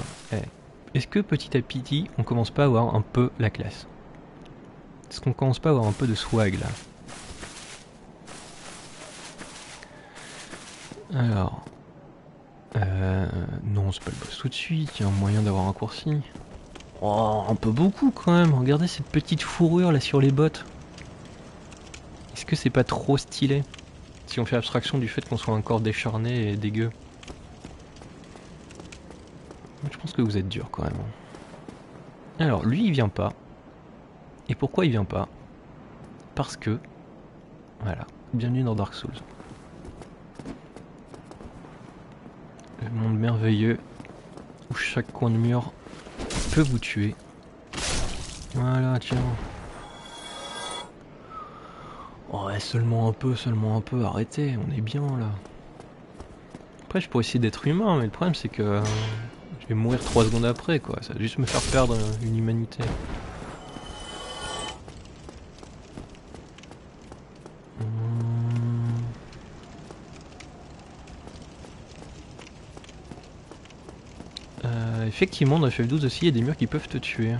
Est-ce que petit à petit, on commence pas à avoir un peu la classe? Est-ce qu'on commence pas à avoir un peu de swag là? Alors... non, c'est pas le boss tout de suite, il y a un moyen d'avoir un raccourci. Oh, un peu beaucoup quand même, regardez cette petite fourrure là sur les bottes. Est-ce que c'est pas trop stylé? Si on fait abstraction du fait qu'on soit un corps décharné et dégueu. Je pense que vous êtes dur quand même. Alors, lui il vient pas. Et pourquoi il vient pas? Parce que... Voilà, bienvenue dans Dark Souls. Le monde merveilleux où chaque coin de mur peut vous tuer. Voilà, tiens. Oh ouais, seulement un peu, arrêtez, on est bien là. Après je pourrais essayer d'être humain, mais le problème c'est que je vais mourir 3 secondes après quoi, ça va juste me faire perdre une humanité. Effectivement dans FF12 aussi il y a des murs qui peuvent te tuer.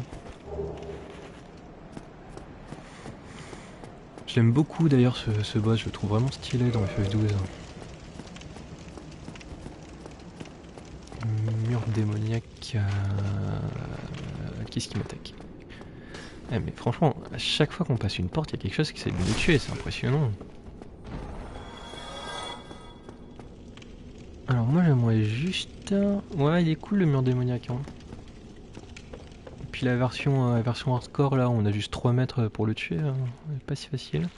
J'aime beaucoup d'ailleurs ce boss, je le trouve vraiment stylé dans FF12. Mur démoniaque... Qu'est-ce qui m'attaque? Mais franchement, à chaque fois qu'on passe une porte, il y a quelque chose qui essaie de nous tuer, c'est impressionnant. Alors moi j'aimerais juste... Ouais, il est cool le mur démoniaque. Hein. Et puis la version hardcore là, on a juste 3 mètres pour le tuer, hein. Pas si facile.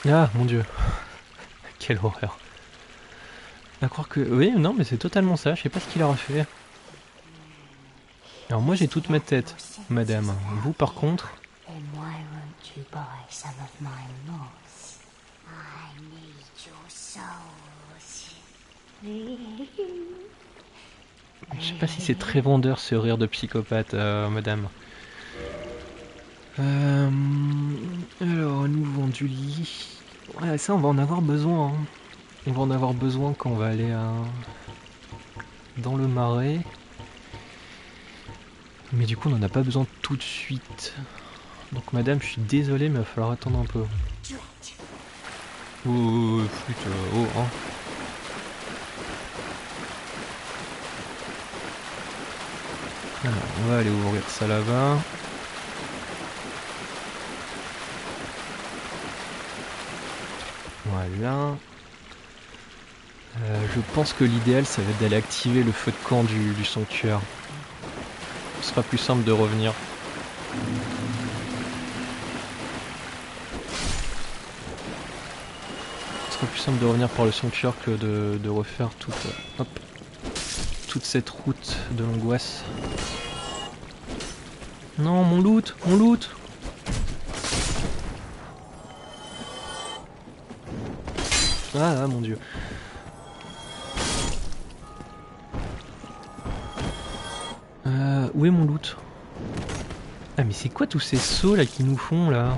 Ah mon dieu. Quelle horreur. À croire que... Oui, non mais c'est totalement ça, je sais pas ce qu'il a refait. Alors moi j'ai toute ma tête, madame. Vous par contre... Je sais pas si c'est très vendeur ce rire de psychopathe, madame. Alors, nous vend du lit. Ouais, ça on va en avoir besoin. Hein. On va en avoir besoin quand on va aller dans le marais. Mais du coup on en a pas besoin tout de suite. Donc madame, je suis désolé mais il va falloir attendre un peu. Oh, flûte, oh, hein. Alors, on va aller ouvrir ça là-bas. Voilà. Je pense que l'idéal, ça va être d'aller activer le feu de camp du sanctuaire. Ce sera plus simple de revenir. Ce sera plus simple de revenir par le sanctuaire que de refaire toute cette route de l'angoisse. Non, mon loot, mon loot! Ah, mon dieu. Où est mon loot? Ah mais c'est quoi tous ces sauts là qui nous font là?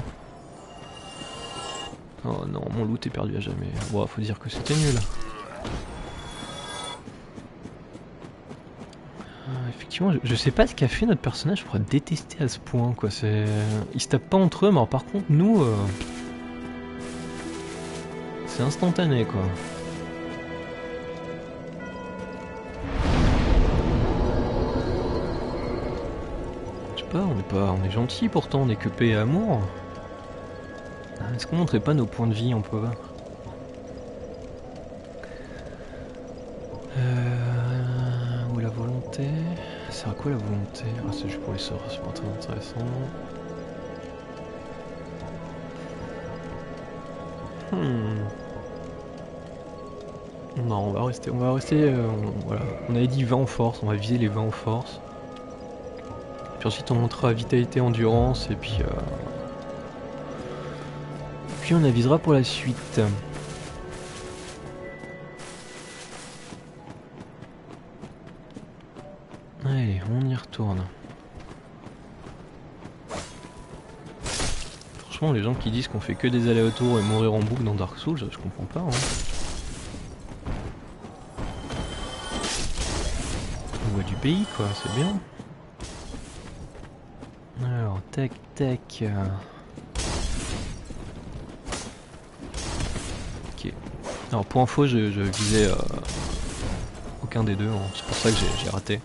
Oh non, mon loot est perdu à jamais. Bon, faut dire que c'était nul. Effectivement, je sais pas ce qu'a fait notre personnage pour être détesté à ce point, quoi. Ils se tapent pas entre eux, mais alors, par contre, nous, c'est instantané, quoi. Je sais pas, on est gentil pourtant, on est que paix et amour. Est-ce qu'on montrait pas nos points de vie un peu? Où est la volonté? C'est à quoi la volonté? Ah, c'est juste pour les sorts, c'est pas très intéressant. Non, on va rester, voilà. On avait dit 20 en force, on va viser les 20 en force. Puis ensuite on montera vitalité, endurance, et puis on avisera pour la suite. Allez, on y retourne. Franchement, les gens qui disent qu'on fait que des allers-retours et mourir en boucle dans Dark Souls, je comprends pas. On voit du pays, quoi, c'est bien. Alors, tac, tac. Ok. Alors, pour info, je visais aucun des deux, hein. C'est pour ça que j'ai raté.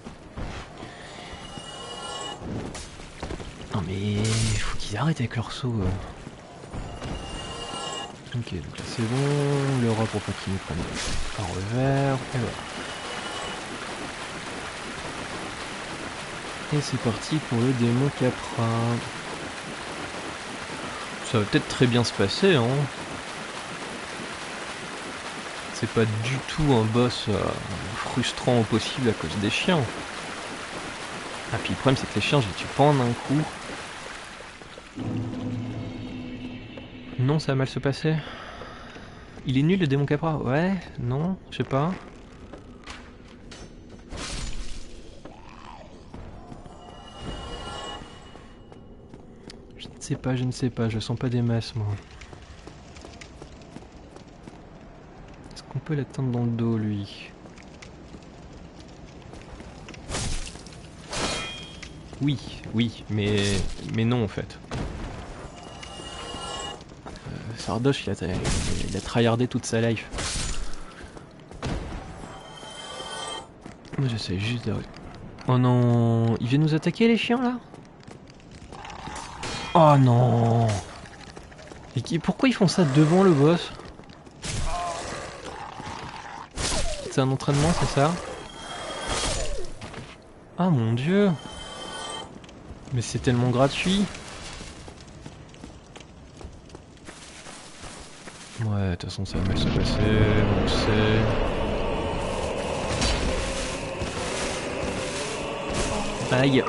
Non mais faut qu'ils arrêtent avec leur saut. Ok, donc là c'est bon, l'Europe pour pas qu'ils nous prennent un revers, et voilà. Et c'est parti pour le démo Capra. Ça va peut-être très bien se passer, hein. C'est pas du tout un boss frustrant au possible à cause des chiens. Ah puis le problème c'est que les chiens je les tue pas en un coup. Non, ça va mal se passer. Il est nul le démon Capra? Ouais, non, je sais pas. Je ne sais pas, je sens pas des masses moi. Est-ce qu'on peut l'atteindre dans le dos lui? Oui, mais non en fait. Sardoche il a tryhardé toute sa life. Moi j'essaie juste de... Oh non, ils viennent nous attaquer les chiens là? Oh non! Et pourquoi ils font ça devant le boss? C'est un entraînement, c'est ça? Ah mon dieu! Mais c'est tellement gratuit! Ouais, de toute façon ça va mal se passer, on le sait. Aïe!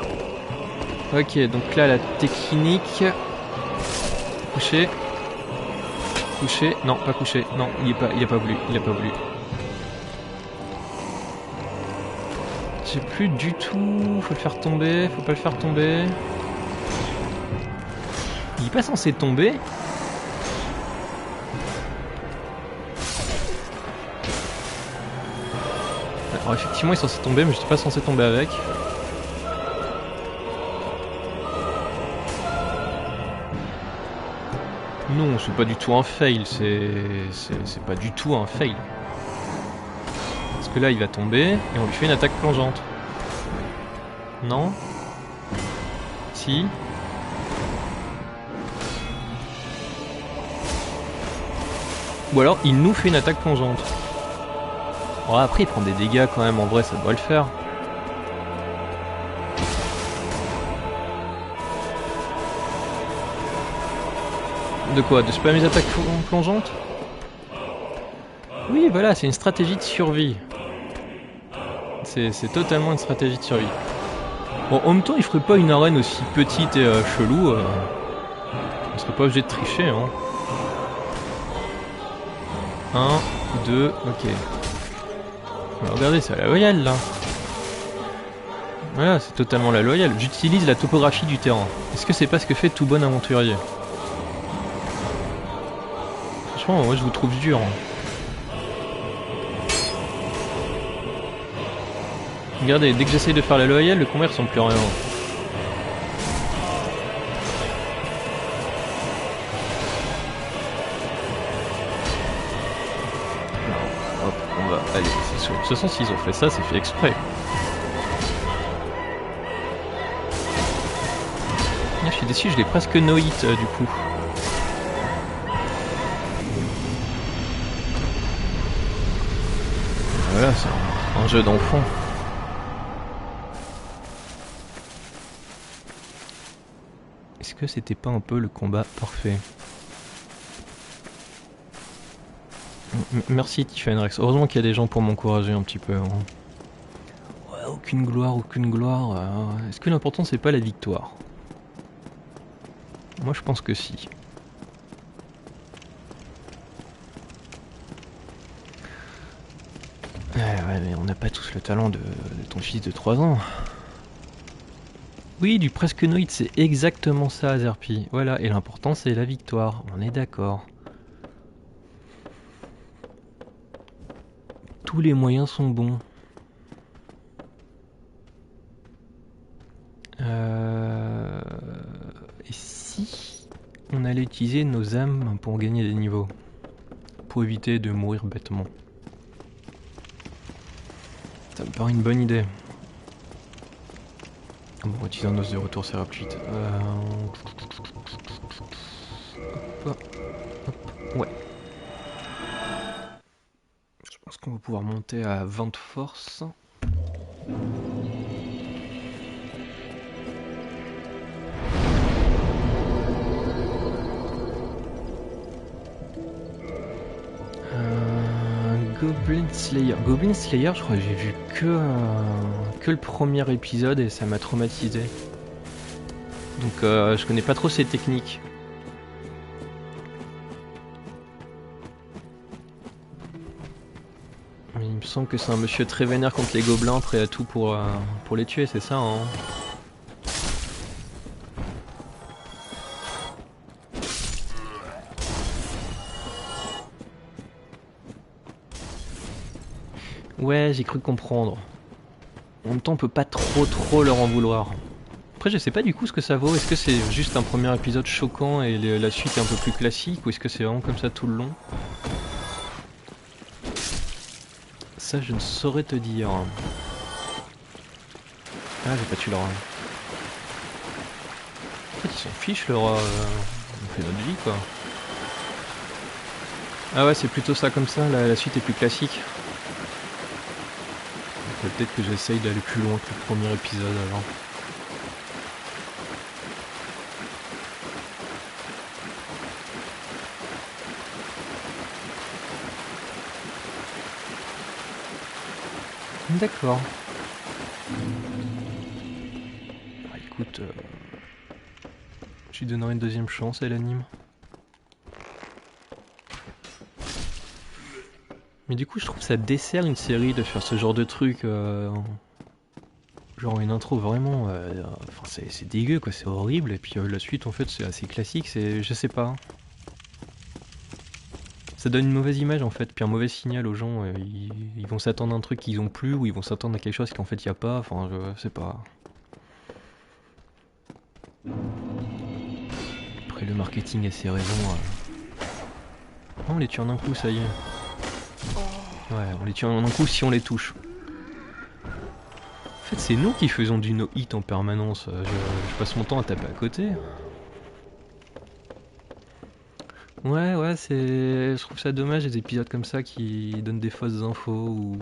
Ok, donc là la technique... Coucher. Coucher. Non, pas coucher. Non, il a pas voulu. Je sais plus du tout. Faut le faire tomber. Faut pas le faire tomber. Il est pas censé tomber. Alors effectivement il est censé tomber mais j'étais pas censé tomber avec. Non, c'est pas du tout un fail, c'est pas du tout un fail. Parce que là il va tomber et on lui fait une attaque plongeante. Non? Si? Ou alors il nous fait une attaque plongeante. Bon, après il prend des dégâts quand même, en vrai ça doit le faire. De quoi? De spammer les attaques plongeantes? Oui, voilà, c'est une stratégie de survie. C'est totalement une stratégie de survie. Bon, en même temps, il ferait pas une arène aussi petite et chelou. On serait pas obligé de tricher, hein. 1, 2, ok. Alors, regardez, c'est à la loyale, là. Voilà, c'est totalement la loyale. J'utilise la topographie du terrain. Est-ce que c'est pas ce que fait tout bon aventurier? Franchement, moi je vous trouve dur. Regardez, dès que j'essaye de faire la loyale, le combat ressemble plus à rien. Hop, on va aller, c'est sûr. De toute façon, s'ils ont fait ça, c'est fait exprès. Je suis déçu, je l'ai presque no-hit du coup. Voilà, c'est un jeu d'enfant. Est-ce que c'était pas un peu le combat parfait? Merci Tiffany Rex. Heureusement qu'il y a des gens pour m'encourager un petit peu. Hein. Ouais, aucune gloire, aucune gloire. Est-ce que l'important c'est pas la victoire? Moi je pense que si. Ouais, mais on n'a pas tous le talent de ton fils de 3 ans. Oui, du presque noïde, c'est exactement ça, Zerpi. Voilà, et l'important c'est la victoire, on est d'accord. Tous les moyens sont bons. Et si on allait utiliser nos âmes pour gagner des niveaux? Pour éviter de mourir bêtement. Ça me paraît une bonne idée. Bon, utiliser un os de retour, c'est rapide. Hop. Ouais. Je pense qu'on va pouvoir monter à 20 de force. Goblin Slayer. Goblin Slayer, je crois que j'ai vu que le premier épisode et ça m'a traumatisé. Donc je connais pas trop ces techniques. Mais il me semble que c'est un monsieur très vénère contre les gobelins, prêt à tout pour les tuer, c'est ça hein? Ouais, j'ai cru comprendre. En même temps, on peut pas trop leur en vouloir. Après, je sais pas du coup ce que ça vaut. Est-ce que c'est juste un premier épisode choquant et la suite est un peu plus classique, ou est-ce que c'est vraiment comme ça tout le long? Ça, je ne saurais te dire. Ah, j'ai pas tué le rat. En fait, ils s'en fichent, le rat. On fait notre vie, quoi. Ah ouais, c'est plutôt ça comme ça. La suite est plus classique. Peut-être que j'essaye d'aller plus loin que le premier épisode alors. D'accord. Bah, écoute, je lui donnerai une deuxième chance à l'anime. Mais du coup, je trouve que ça dessert une série de faire ce genre de truc. Genre une intro vraiment. Enfin, c'est dégueu quoi, c'est horrible. Et puis la suite, en fait, c'est assez classique. Je sais pas. Ça donne une mauvaise image en fait, puis un mauvais signal aux gens. Ils vont s'attendre à un truc qu'ils ont plus, ou ils vont s'attendre à quelque chose qu'en fait il n'y a pas. Enfin, je sais pas. Après, le marketing a ses raisons. Oh, on les tue en un coup, ça y est. Ouais, on les tue en un coup si on les touche. En fait, c'est nous qui faisons du no-hit en permanence. Je passe mon temps à taper à côté. Ouais, je trouve ça dommage les épisodes comme ça qui donnent des fausses infos ou.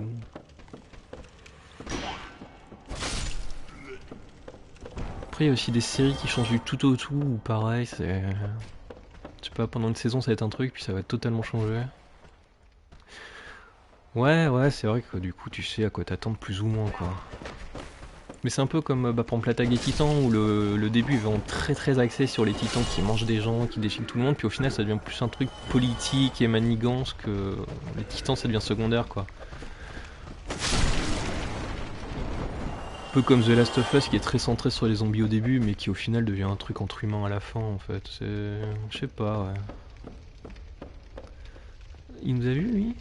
Après, il y a aussi des séries qui changent du tout au tout, ou pareil, c'est. Je sais pas, pendant une saison ça va être un truc, puis ça va totalement changer. Ouais, c'est vrai que du coup tu sais à quoi t'attendre plus ou moins quoi. Mais c'est un peu comme par exemple l'attaque des titans où le début est vraiment très axé sur les titans qui mangent des gens, qui déchirent tout le monde, puis au final ça devient plus un truc politique et manigance que les titans ça devient secondaire quoi. peu comme The Last of Us qui est très centré sur les zombies au début mais qui au final devient un truc entre humains à la fin en fait. C'est... Je sais pas, ouais. Il nous a vu lui?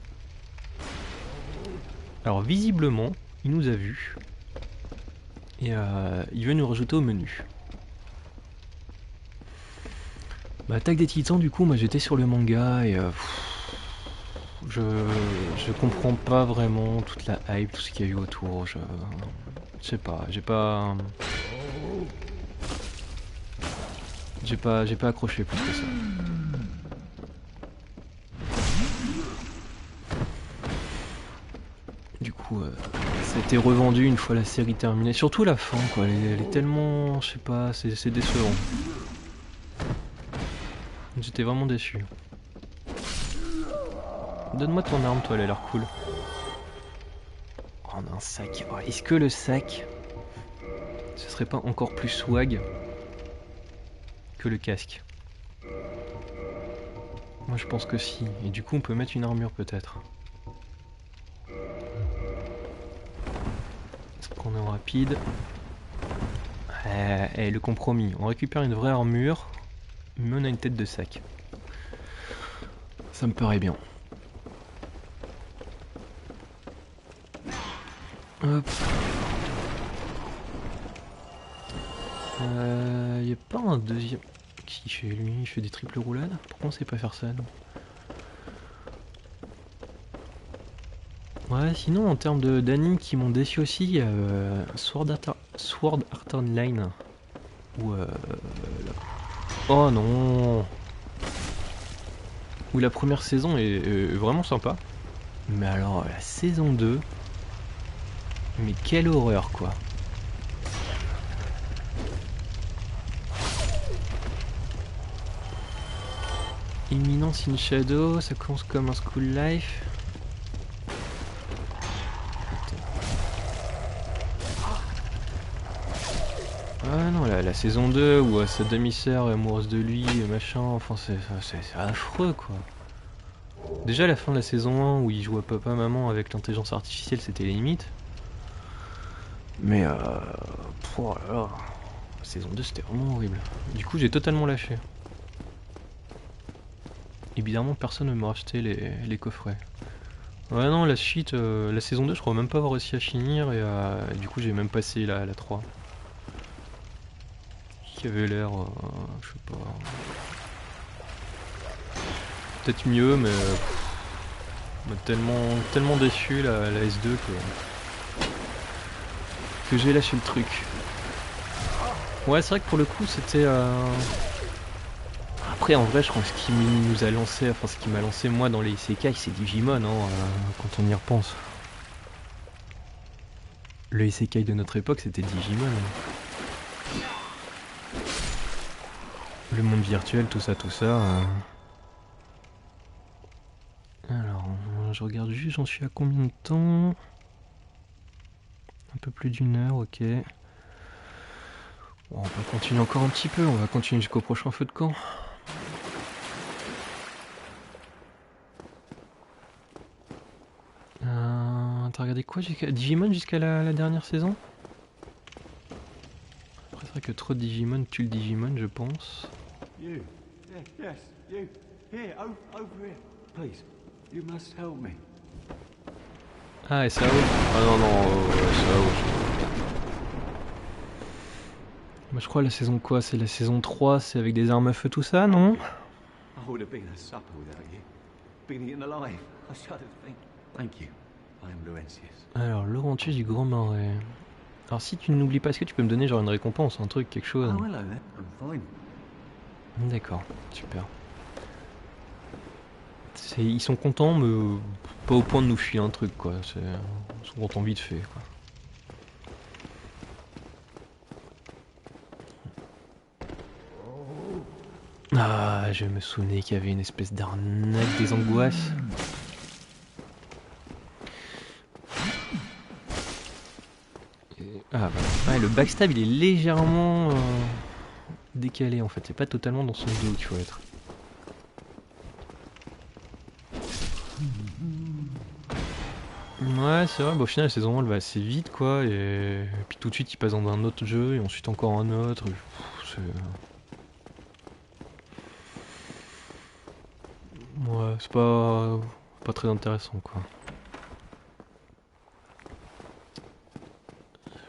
Alors visiblement, il nous a vu. Et il veut nous rajouter au menu. Bah, Attaque des Titans, du coup, moi j'étais sur le manga et je comprends pas vraiment toute la hype, tout ce qu'il y a eu autour. Je sais pas, j'ai pas accroché plus que ça. Du coup, ça a été revendu une fois la série terminée. Surtout la fin, quoi. Elle est tellement, je sais pas, c'est décevant. J'étais vraiment déçu. Donne-moi ton arme, toi, elle a l'air cool. Oh, on a un sac. Oh, est-ce que le sac, ce serait pas encore plus swag que le casque? Moi, je pense que si. Et du coup, on peut mettre une armure, peut-être. Est-ce qu'on est en rapide? Le compromis. On récupère une vraie armure, mais on a une tête de sac. Ça me paraît bien. Hop. Y a pas un deuxième... Qui fait lui? Il fait des triples roulades? Pourquoi on sait pas faire ça, non? Ouais, sinon en termes d'animes qui m'ont déçu aussi, il y a Sword Art Online. Où oh non! Où la première saison est vraiment sympa. Mais alors la saison 2... Mais quelle horreur, quoi! Imminence in Shadow, ça commence comme un school life. Ah non, la saison 2 où sa demi-sœur est amoureuse de lui, machin, enfin c'est affreux, quoi. Déjà la fin de la saison 1 où il joue à papa-maman avec l'intelligence artificielle, c'était les limites. Mais oh là là, la saison 2 c'était vraiment horrible. Du coup j'ai totalement lâché. Évidemment personne ne m'a racheté les coffrets. Ouais non, la suite, la saison 2 je crois même pas avoir réussi à finir et du coup j'ai même passé la 3. Qui avait l'air, je sais pas... Peut-être mieux mais... m'a tellement déçu la S2 que j'ai lâché le truc. Ouais c'est vrai que pour le coup c'était... Après en vrai je crois que ce qui nous a lancé, enfin ce qui m'a lancé moi dans les isekai c'est Digimon hein, quand on y repense. Le isekai de notre époque c'était Digimon. Le monde virtuel, tout ça. Alors, je regarde juste, j'en suis à combien de temps? Un peu plus d'une heure, ok. Bon, on va continuer encore un petit peu, on va continuer jusqu'au prochain feu de camp. T'as regardé quoi? Digimon jusqu'à la dernière saison? Après, c'est vrai que trop de Digimon tue le Digimon, je pense. You. Yes, you. Here, over here. Please, you must help me. Ah, SAO? Ah non, SAO. Moi, je crois la saison quoi? C'est la saison 3, c'est avec des armes à feu, tout ça, non? I would have been a supper without you. Been eaten alive. I shudder to think. Thank you. I am Laurentius. Alors, Laurentius du Grand Marais. Alors, si tu n'oublies pas, est-ce que tu peux me donner genre une récompense, un truc, quelque chose? Oh, hello there. I'm fine. D'accord, super. Ils sont contents, mais pas au point de nous filer un truc, quoi. Ils sont contents vite fait, quoi. Ah, je me souvenais qu'il y avait une espèce d'arnaque des angoisses. Ah, bah. Ouais, le backstab, il est légèrement décalé, en fait. C'est pas totalement dans son dos qu'il faut être. Ouais, c'est vrai, bah, au final, la saison 1 elle va assez vite, quoi, et puis tout de suite, il passe dans un autre jeu, et ensuite encore un autre. Ouais, c'est pas très intéressant, quoi.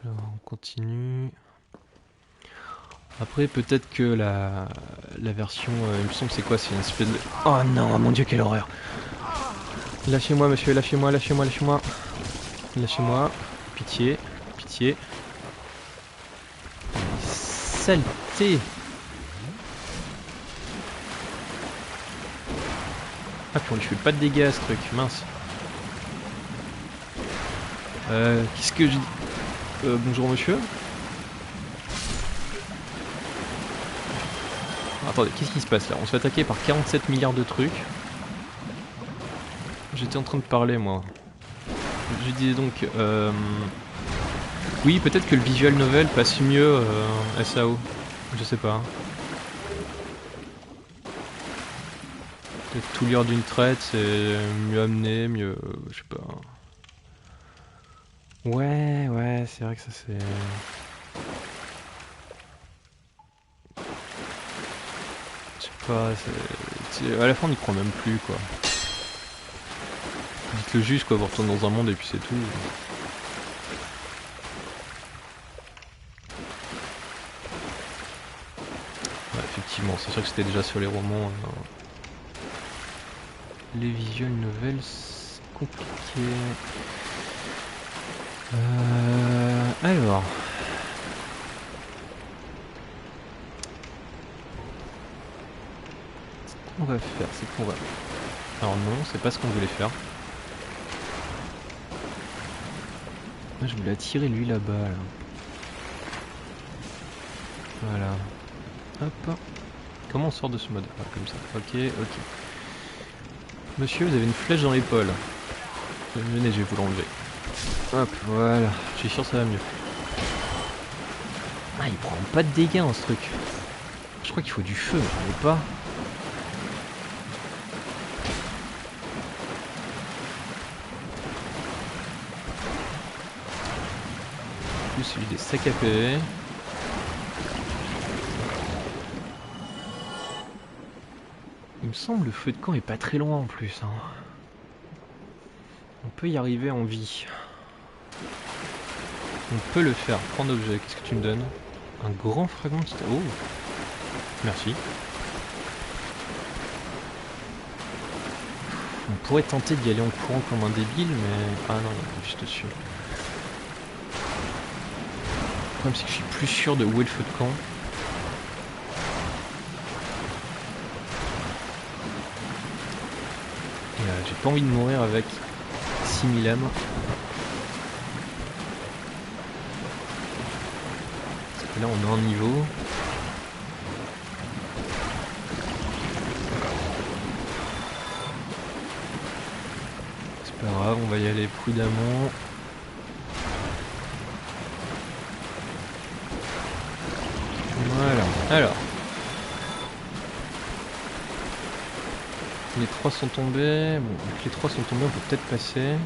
Alors, on continue. Après, peut-être que la version, il me semble, c'est quoi? C'est une espèce de... Oh non, mon dieu, quelle horreur! Lâchez-moi, monsieur, lâchez-moi, lâchez-moi, lâchez-moi. Lâchez-moi. Pitié, pitié. Saleté! Ah, puis on lui fait pas de dégâts, ce truc, mince. Qu'est-ce que j'ai dit? Bonjour, monsieur. Attendez, qu'est-ce qui se passe là? On se fait attaquer par 47 milliards de trucs. J'étais en train de parler, moi. Je disais donc... Oui, peut-être que le visual novel passe mieux SAO. Je sais pas. Peut-être tout lire d'une traite, c'est mieux amené, mieux... je sais pas. Ouais, c'est vrai que ça c'est... Je sais pas, à la fin on n'y croit même plus, quoi. Dites-le juste, quoi, vous retournez dans un monde et puis c'est tout. Ouais, effectivement, c'est sûr que c'était déjà sur les romans. Les visual novels, c'est compliqué. Alors... Ce qu'on va faire, c'est qu'on va... Alors non, c'est pas ce qu'on voulait faire. Moi je voulais attirer lui là-bas, là. Voilà. Hop. Comment on sort de ce mode? Ah, comme ça. Ok. Monsieur, vous avez une flèche dans l'épaule. Venez, je vais vous l'enlever. Hop, voilà. Je suis sûr que ça va mieux. Ah, il prend pas de dégâts en ce truc. Je crois qu'il faut du feu, mais pas. En plus, il a des sacs à PV. Il me semble que le feu de camp est pas très loin en plus. Hein. On peut y arriver en vie. On peut le faire. Prendre objet. Qu'est-ce que tu me donnes? Un grand fragment de... Oh! Merci. On pourrait tenter d'y aller en courant comme un débile, mais... Ah non, il est juste dessus. Le problème, c'est que je suis plus sûr de où est le feu de camp. Et j'ai pas envie de mourir avec 6000 âmes. Parce que là, on a un niveau. C'est pas grave, on va y aller prudemment. Voilà, alors. Les 3 sont tombés. Bon, donc les 3 sont tombés, on peut peut-être passer.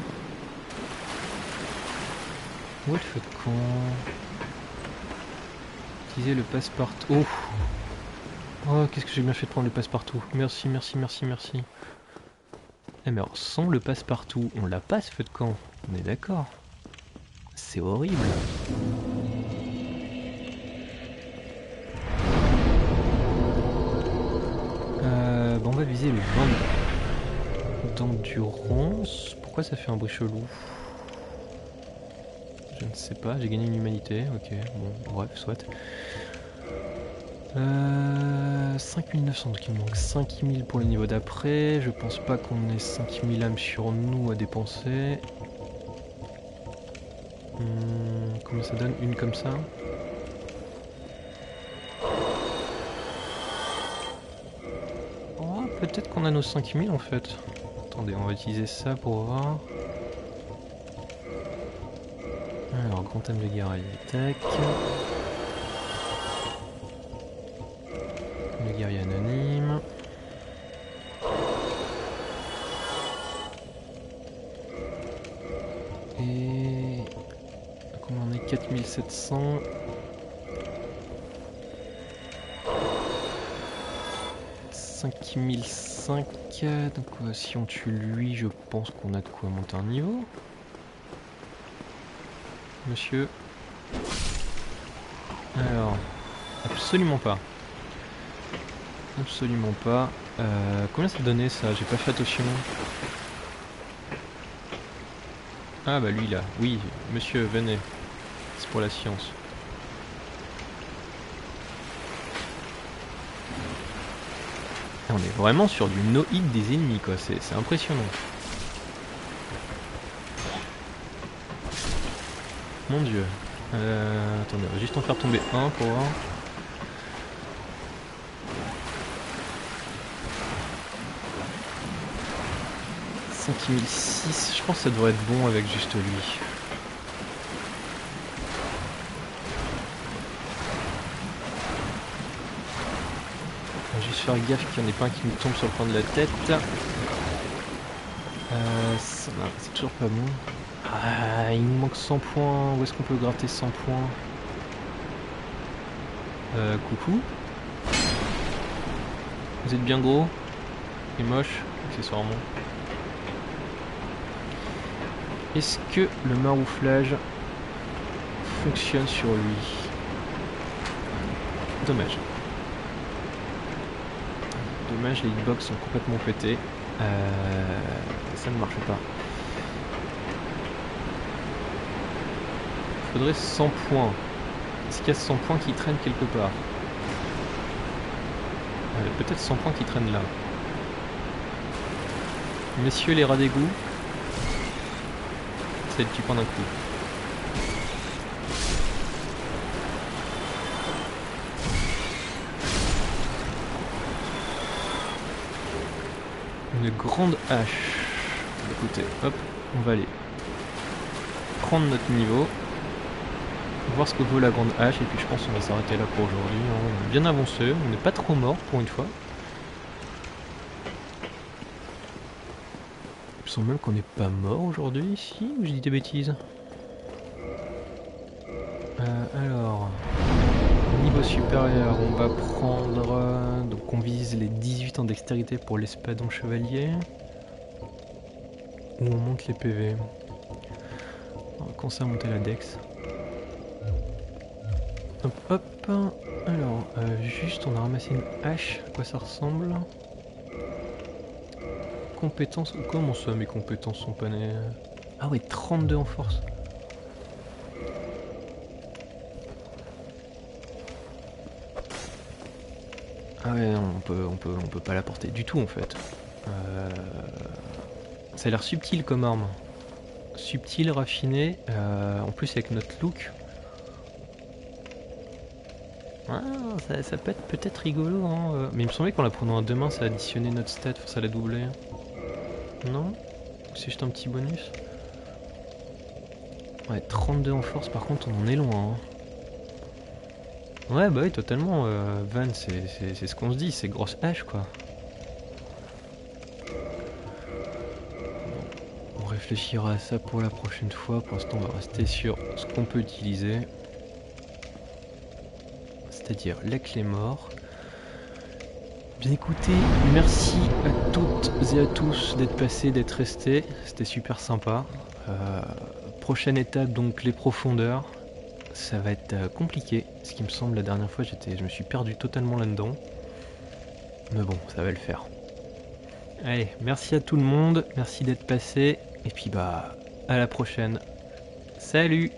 Où est le feu de camp? Utiliser le passe-partout. Oh, qu'est-ce que j'ai bien fait de prendre le passe-partout. Merci. Eh mais alors, sans le passe-partout, on l'a pas ce feu de camp. On est d'accord. C'est horrible. Bon, on va viser le 20 d'endurance. Pourquoi ça fait un bruit chelou? Je ne sais pas, j'ai gagné une humanité. Ok, bon, bref, soit. 5900, donc il me manque 5000 pour le niveau d'après. Je pense pas qu'on ait 5000 âmes sur nous à dépenser. Combien ça donne? Une comme ça? Oh, peut-être qu'on a nos 5000 en fait. Attendez, on va utiliser ça pour voir. Alors, grand âme de guerrier, tac. Le guerrier anonyme. Et... Comment on est 4700. « 5005. Donc si on tue lui, je pense qu'on a de quoi monter un niveau. Monsieur. Alors, absolument pas. Absolument pas. Combien ça donnait ça? J'ai pas fait attention. Ah bah lui là. Oui, monsieur, venez. C'est pour la science. On est vraiment sur du no-hit des ennemis quoi, c'est impressionnant. Mon dieu. Attendez, on va juste en faire tomber un pour voir. « 5006, je pense que ça devrait être bon avec juste lui. On va juste faire gaffe qu'il n'y en ait pas un qui nous tombe sur le coin de la tête. C'est toujours pas bon. Ah, il nous manque 100 points. Où est-ce qu'on peut gratter 100 points? Coucou. Vous êtes bien gros et moche, accessoirement. Est-ce que le marouflage fonctionne sur lui? Dommage. Dommage, les hitbox sont complètement pétés. Ça ne marche pas. Il faudrait 100 points. Est-ce qu'il y a 100 points qui traînent quelque part? Peut-être 100 points qui traînent là. Messieurs les rats d'égout. C'est le petit point d'un coup. Une grande hache. Écoutez, hop, on va aller prendre notre niveau. Voir ce que vaut la grande hache et puis je pense qu'on va s'arrêter là pour aujourd'hui. On est bien avancé, on n'est pas trop mort pour une fois. Il me semble même qu'on n'est pas mort aujourd'hui ici, ou je dis des bêtises? Alors, niveau supérieur, on va prendre... donc on vise les 18 en dextérité pour l'espadon chevalier. Ou on monte les PV. On va commencer à monter la dex. Hop hop. Alors, juste on a ramassé une hache, à quoi ça ressemble? Compétences, comment ça mes compétences sont pas nées? Ah ouais, 32 en force. Ah ouais, non, on peut pas la porter du tout en fait. Ça a l'air subtil comme arme. Subtil, raffiné, en plus avec notre look. Ah, ça peut être peut-être rigolo, hein. Mais il me semblait qu'en la prenant à deux mains, ça additionnait notre stat, ça la doublait. Non? C'est juste un petit bonus? Ouais, 32 en force, par contre, on en est loin. Hein. Ouais, bah oui, totalement. Van, c'est ce qu'on se dit, c'est grosse hache, quoi. On réfléchira à ça pour la prochaine fois. Pour l'instant, on va rester sur ce qu'on peut utiliser. C'est-à-dire la clé mort. Bien écoutez, merci à toutes et à tous d'être passés, d'être restés. C'était super sympa. Prochaine étape, donc les profondeurs. Ça va être compliqué. Ce qui me semble, la dernière fois, je me suis perdu totalement là-dedans. Mais bon, ça va le faire. Allez, merci à tout le monde. Merci d'être passé. Et puis bah, à la prochaine. Salut!